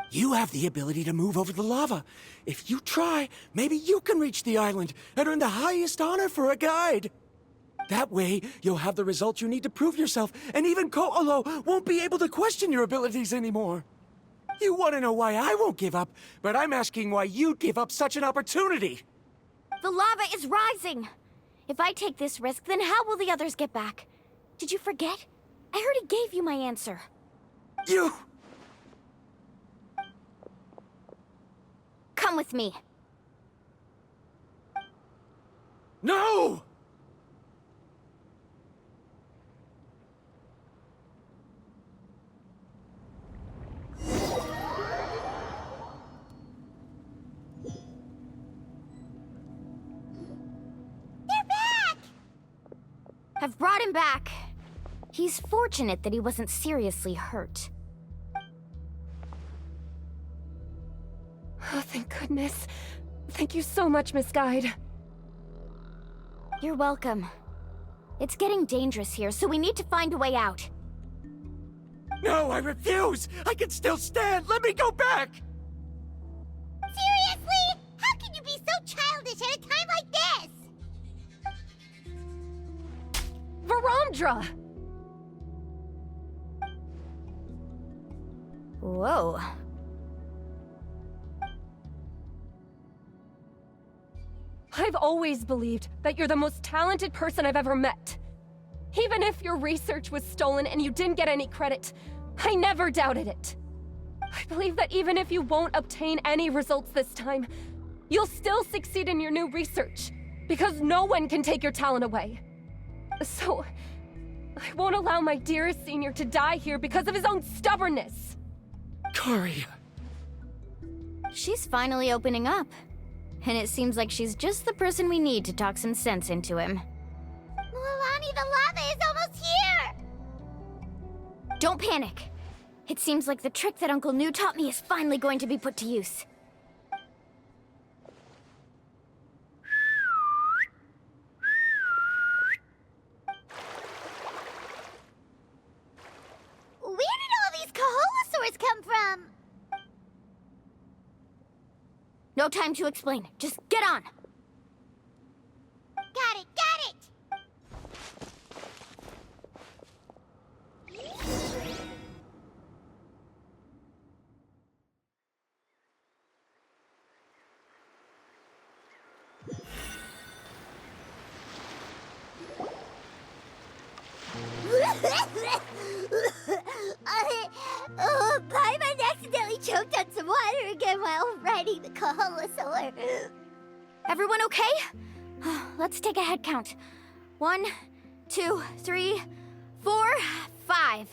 You have the ability to move over the lava. If you try, maybe you can reach the island and earn the highest honor for a guide. That way, you'll have the results you need to prove yourself, and even Ko'olo won't be able to question your abilities anymore. You want to know why I won't give up, but I'm asking why you'd give up such an opportunity.
The lava is rising. If I take this risk, then how will the others get back? Did you forget? I already gave you my answer.
You...
Come with me.
No!
I've brought him back. He's fortunate that he wasn't seriously hurt.
Oh, thank goodness. Thank you so much, Miss Guide.
You're welcome. It's getting dangerous here, so we need to find a way out.
No, I refuse! I can still stand! Let me go back!
Seriously? How can you be so childish at a time like this?
Varamdra!
Whoa.
I've always believed that you're the most talented person I've ever met. Even if your research was stolen and you didn't get any credit, I never doubted it. I believe that even if you won't obtain any results this time, you'll still succeed in your new research, because no one can take your talent away. So, I won't allow my dearest senior to die here because of his own stubbornness.
Coria.
She's finally opening up. And it seems like she's just the person we need to talk some sense into him.
Mualani, the lava is almost here!
Don't panic. It seems like the trick that Uncle New taught me is finally going to be put to use.
Where did all these Kaholosaurs come from?
No time to explain. Just get on.
Got it, got it! Paimon accidentally choked on some water again while riding the Kaholosaur.
Everyone okay? Let's take a head count. 1, 2, 3, 4, 5.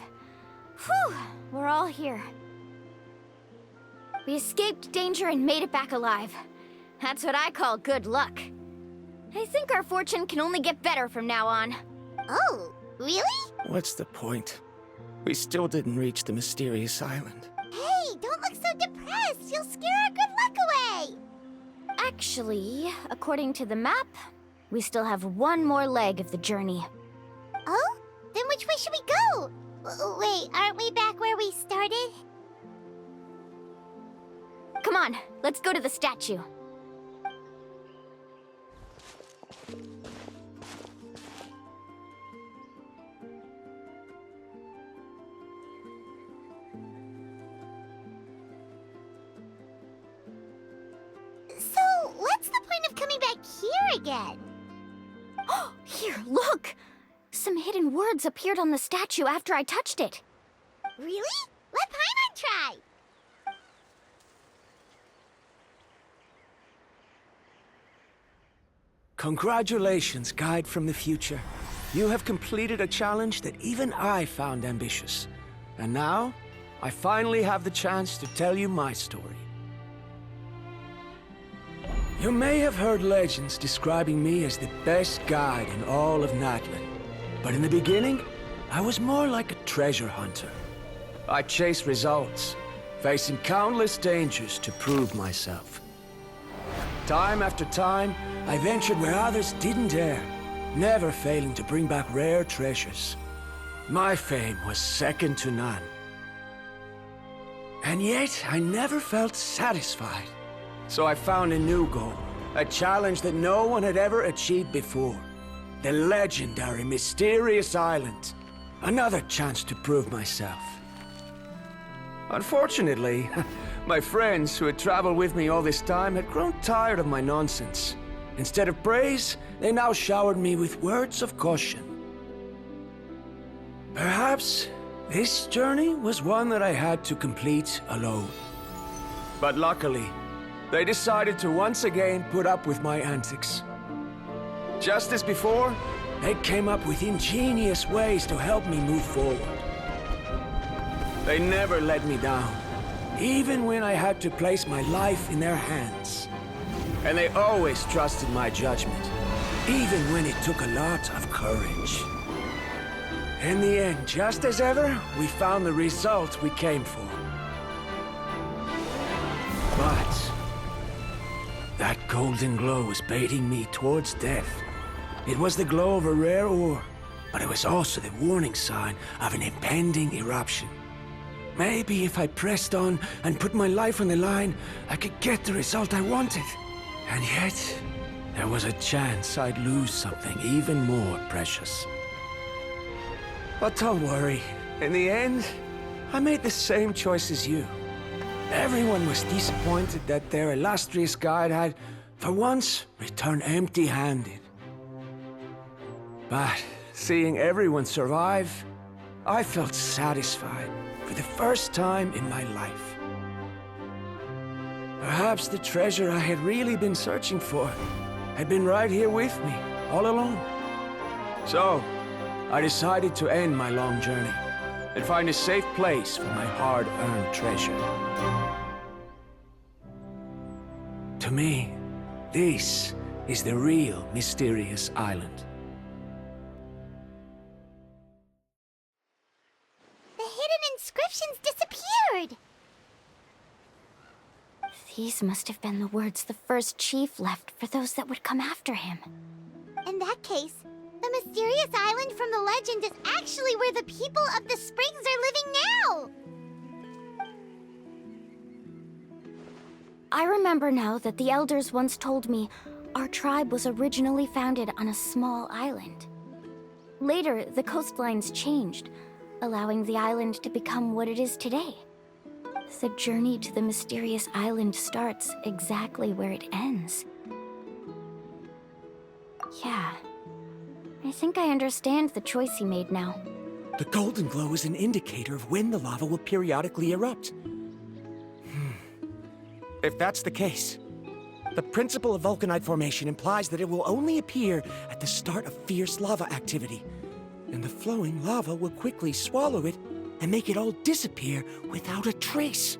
Whew, we're all here. We escaped danger and made it back alive. That's what I call good luck. I think our fortune can only get better from now on.
Oh, really?
What's the point? We still didn't reach the mysterious island.
Hey, don't look so depressed. You'll scare our good luck away.
Actually, according to the map, we still have one more leg of the journey.
Oh? Then which way should we go? Wait, aren't we back where we started?
Come on, let's go to the statue.
So, what's the point of coming back here again?
Oh, here, look! Some hidden words appeared on the statue after I touched it.
Really? Let Paimon try.
Congratulations, guide from the future. You have completed a challenge that even I found ambitious. And now, I finally have the chance to tell you my story. You may have heard legends describing me as the best guide in all of Natlan. But in the beginning, I was more like a treasure hunter. I chased results, facing countless dangers to prove myself. Time after time, I ventured where others didn't dare, never failing to bring back rare treasures. My fame was second to none. And yet, I never felt satisfied. So I found a new goal, a challenge that no one had ever achieved before. The legendary Mysterious Island. Another chance to prove myself. Unfortunately, my friends who had traveled with me all this time had grown tired of my nonsense. Instead of praise, they now showered me with words of caution. Perhaps this journey was one that I had to complete alone. But luckily, they decided to once again put up with my antics. Just as before, they came up with ingenious ways to help me move forward. They never let me down, even when I had to place my life in their hands. And they always trusted my judgment, even when it took a lot of courage. In the end, just as ever, we found the result we came for. But that golden glow was baiting me towards death. It was the glow of a rare ore, but it was also the warning sign of an impending eruption. Maybe if I pressed on and put my life on the line, I could get the result I wanted. And yet, there was a chance I'd lose something even more precious. But don't worry. In the end, I made the same choice as you. Everyone was disappointed that their illustrious guide had, for once, returned empty-handed. But seeing everyone survive, I felt satisfied for the first time in my life. Perhaps the treasure I had really been searching for had been right here with me, all along. So, I decided to end my long journey and find a safe place for my hard-earned treasure. To me, this is the real mysterious island.
The hidden inscriptions disappeared!
These must have been the words the first chief left for those that would come after him.
In that case, the mysterious island from the legend is actually where the people of the springs are living now!
I remember now that the elders once told me our tribe was originally founded on a small island. Later, the coastlines changed, allowing the island to become what it is today. The journey to the mysterious island starts exactly where it ends. Yeah. I think I understand the choice he made now.
The golden glow is an indicator of when the lava will periodically erupt. If that's the case, the principle of vulcanite formation implies that it will only appear at the start of fierce lava activity, and the flowing lava will quickly swallow it and make it all disappear without a trace.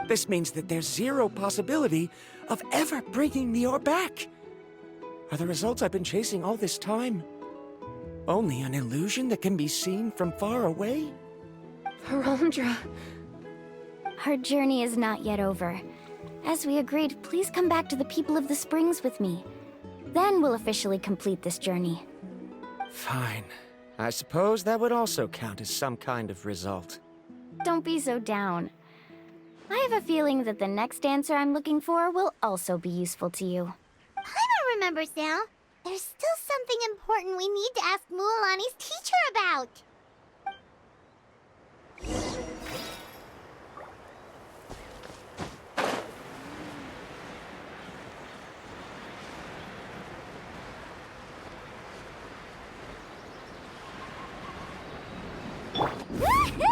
This means that there's zero possibility of ever bringing the ore back. Are the results I've been chasing all this time only an illusion that can be seen from far away?
Harondra.
Our journey is not yet over. As we agreed, please come back to the people of the springs with me. Then we'll officially complete this journey.
Fine. I suppose that would also count as some kind of result.
Don't be so down. I have a feeling that the next answer I'm looking for will also be useful to you.
I don't remember, Sal. There's still something important we need to ask Mualani's teacher about. Woohoo!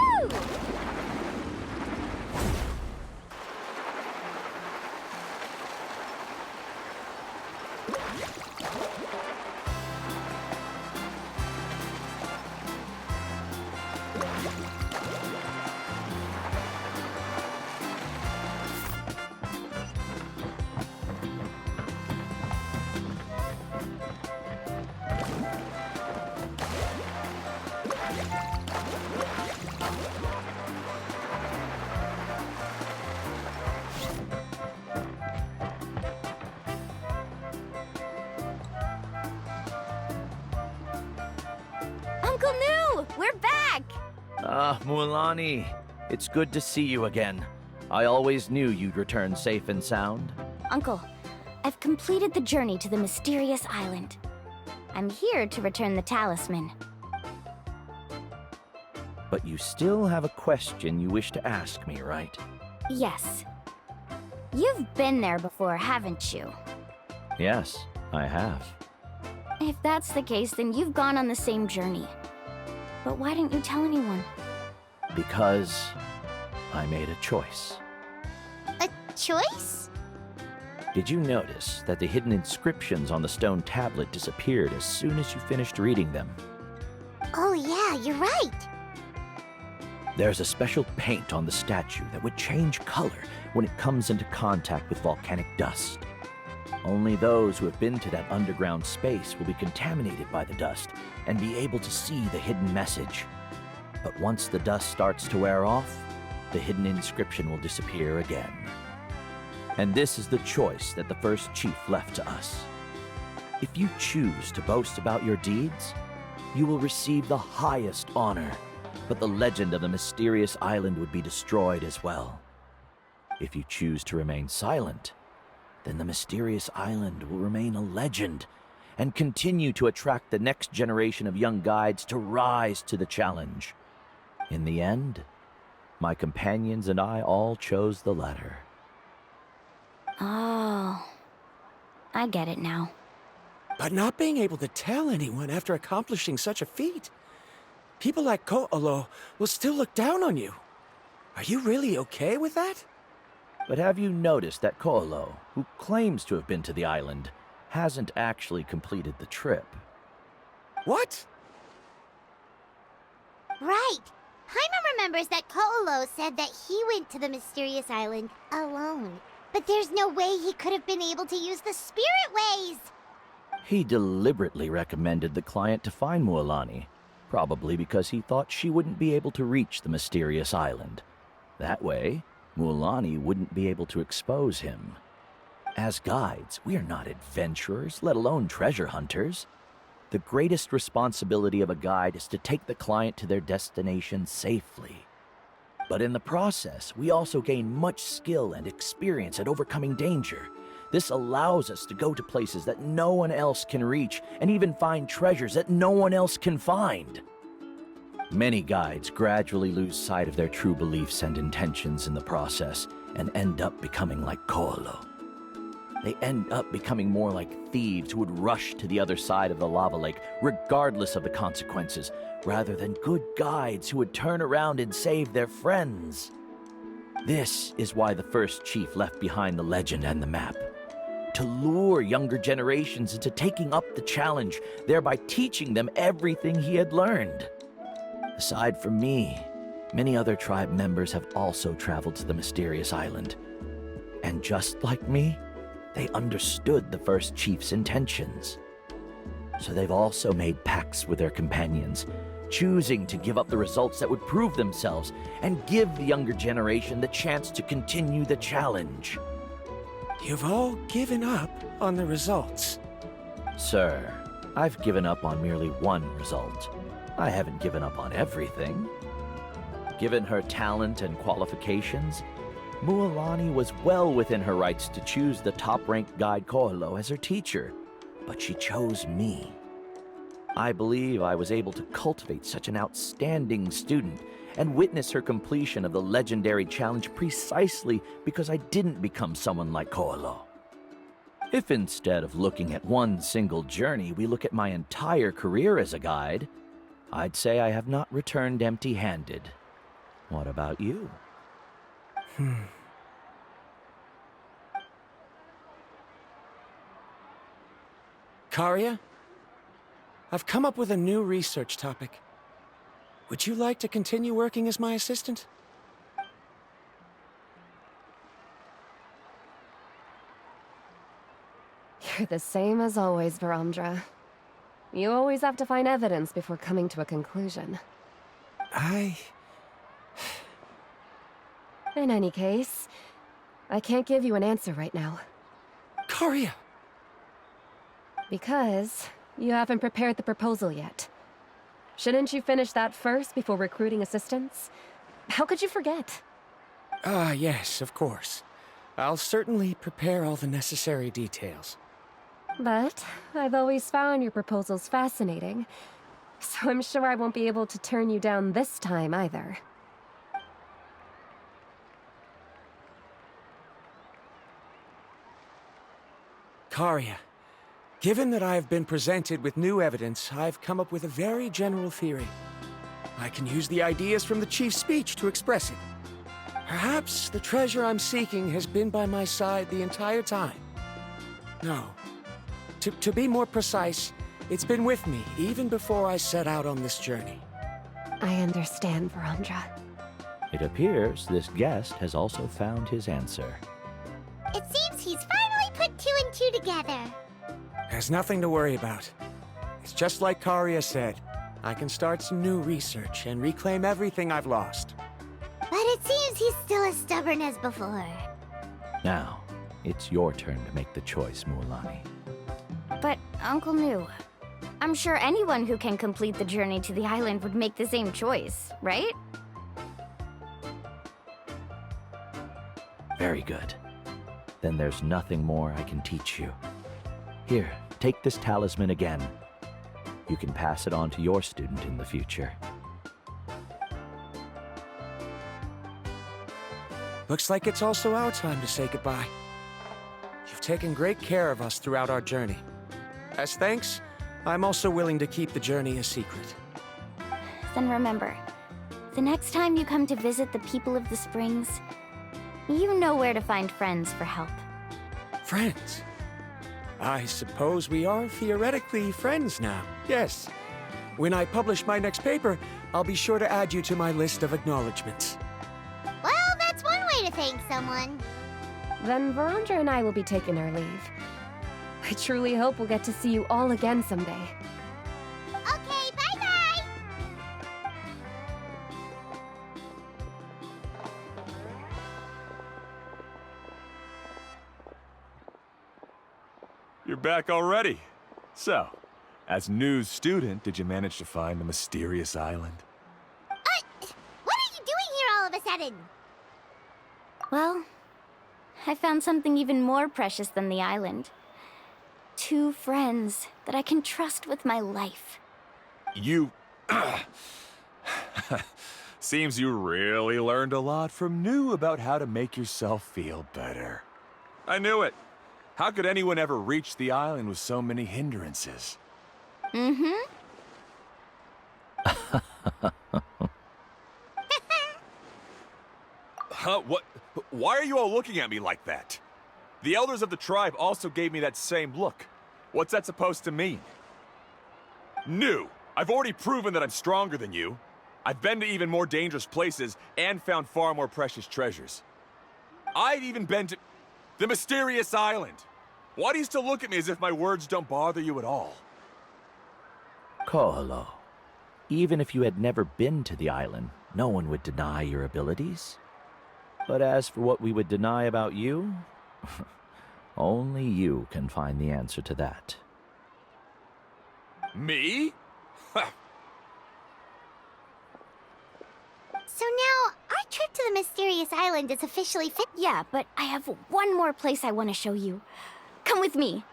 Uncle New! We're back!
Ah, Mualani. It's good to see you again. I always knew you'd return safe and sound.
Uncle, I've completed the journey to the mysterious island. I'm here to return the talisman.
But you still have a question you wish to ask me, right?
Yes. You've been there before, haven't you?
Yes, I have.
If that's the case, then you've gone on the same journey. But why didn't you tell anyone?
Because I made a choice.
A choice?
Did you notice that the hidden inscriptions on the stone tablet disappeared as soon as you finished reading them?
Oh yeah, you're right.
There's a special paint on the statue that would change color when it comes into contact with volcanic dust. Only those who have been to that underground space will be contaminated by the dust and be able to see the hidden message. But once the dust starts to wear off, the hidden inscription will disappear again. And this is the choice that the first chief left to us. If you choose to boast about your deeds, you will receive the highest honor, but the legend of the mysterious island would be destroyed as well. If you choose to remain silent, then the mysterious island will remain a legend and continue to attract the next generation of young guides to rise to the challenge. In the end, my companions and I all chose the latter.
Oh, I get it now.
But not being able to tell anyone after accomplishing such a feat. People like Ko'olo will still look down on you. Are you really okay with that?
But have you noticed that Ko'olo, who claims to have been to the island, hasn't actually completed the trip?
What?
Right. Paimon remembers that Ko'olo said that he went to the mysterious island alone. But there's no way he could have been able to use the spirit ways!
He deliberately recommended the client to find Mualani, probably because he thought she wouldn't be able to reach the mysterious island. That way, Mualani wouldn't be able to expose him. As guides, we are not adventurers, let alone treasure hunters. The greatest responsibility of a guide is to take the client to their destination safely. But in the process, we also gain much skill and experience at overcoming danger. This allows us to go to places that no one else can reach, and even find treasures that no one else can find. Many guides gradually lose sight of their true beliefs and intentions in the process, and end up becoming like Ko'olo. They end up becoming more like thieves who would rush to the other side of the lava lake, regardless of the consequences, rather than good guides who would turn around and save their friends. This is why the first chief left behind the legend and the map. To lure younger generations into taking up the challenge, thereby teaching them everything he had learned. Aside from me, many other tribe members have also traveled to the mysterious island. And just like me, they understood the first chief's intentions. So they've also made pacts with their companions, choosing to give up the results that would prove themselves and give the younger generation the chance to continue the challenge.
You've all given up on the results.
Sir, I've given up on merely one result. I haven't given up on everything. Given her talent and qualifications, Mualani was well within her rights to choose the top-ranked guide Ko'olo as her teacher, but she chose me. I believe I was able to cultivate such an outstanding student and witness her completion of the legendary challenge precisely because I didn't become someone like Ko'olo. If instead of looking at one single journey, we look at my entire career as a guide, I'd say I have not returned empty-handed. What about you?
Karia? I've come up with a new research topic. Would you like to continue working as my assistant?
You're the same as always, Varamdra. You always have to find evidence before coming to a conclusion. In any case, I can't give you an answer right now.
Karia!
Because you haven't prepared the proposal yet. Shouldn't you finish that first before recruiting assistants? How could you forget?
Yes, of course. I'll certainly prepare all the necessary details.
But I've always found your proposals fascinating, so I'm sure I won't be able to turn you down this time either.
Karia, given that I have been presented with new evidence, I've come up with a very general theory. I can use the ideas from the chief's speech to express it. Perhaps the treasure I'm seeking has been by my side the entire time. No. To be more precise, it's been with me even before I set out on this journey.
I understand, Varamdra.
It appears this guest has also found his answer.
It seems he's finally put two and two together.
There's nothing to worry about. It's just like Karia said. I can start some new research and reclaim everything I've lost.
But it seems he's still as stubborn as before.
Now, it's your turn to make the choice, Mualani.
But, Uncle New, I'm sure anyone who can complete the journey to the island would make the same choice, right?
Very good. Then there's nothing more I can teach you. Here, take this talisman again. You can pass it on to your student in the future.
Looks like it's also our time to say goodbye. You've taken great care of us throughout our journey. As thanks, I'm also willing to keep the journey a secret.
Then remember, the next time you come to visit the people of the Springs, you know where to find friends for help.
Friends? I suppose we are theoretically friends now, yes. When I publish my next paper, I'll be sure to add you to my list of acknowledgments.
Well, that's one way to thank someone.
Then Verandra and I will be taking our leave. I truly hope we'll get to see you all again someday.
Okay, bye-bye!
You're back already. So, as new student, did you manage to find the mysterious island?
What are you doing here all of a sudden?
Well, I found something even more precious than the island. 2 friends that I can trust with my life.
You... Seems you really learned a lot from New about how to make yourself feel better. I knew it. How could anyone ever reach the island with so many hindrances?
Mm-hmm.
Huh? What? Why are you all looking at me like that? The elders of the tribe also gave me that same look. What's that supposed to mean? New! I've already proven that I'm stronger than you. I've been to even more dangerous places and found far more precious treasures. I've even been to the mysterious island. Why do you still look at me as if my words don't bother you at all?
Koholo, even if you had never been to the island, no one would deny your abilities. But as for what we would deny about you, only you can find the answer to that.
Me?
So now, our trip to the mysterious island is officially fit.
Yeah, but I have one more place I want to show you. Come with me.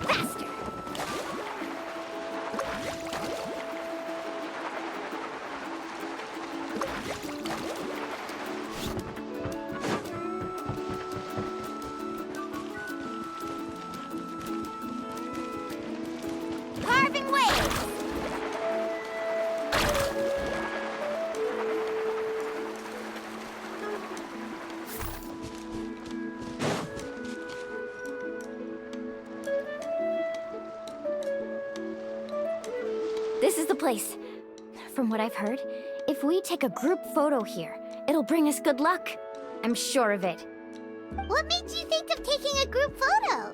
Faster! Carving waves!
This is the place. From what I've heard, if we take a group photo here, it'll bring us good luck. I'm sure of it.
What made you think of taking a group photo?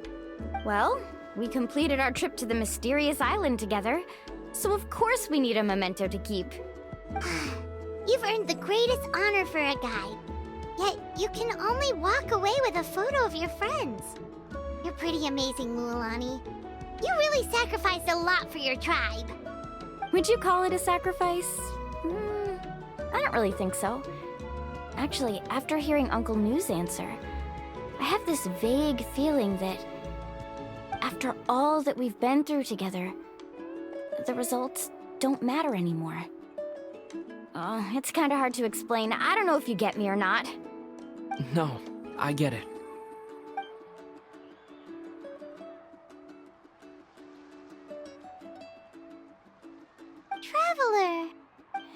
Well, we completed our trip to the mysterious island together, so of course we need a memento to keep.
You've earned the greatest honor for a guide. Yet, you can only walk away with a photo of your friends. You're pretty amazing, Mualani. You really sacrificed a lot for your tribe.
Would you call it a sacrifice? I don't really think so. Actually, after hearing Uncle New's answer, I have this vague feeling that after all that we've been through together, the results don't matter anymore. Oh, it's kind of hard to explain. I don't know if you get me or not.
No, I get it.
Traveler.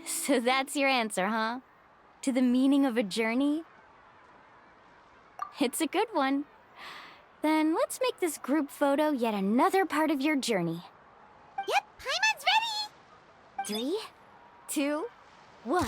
So that's your answer, huh? To the meaning of a journey? It's a good one. Then let's make this group photo yet another part of your journey.
Yep, Paimon's ready!
3, 2, 1.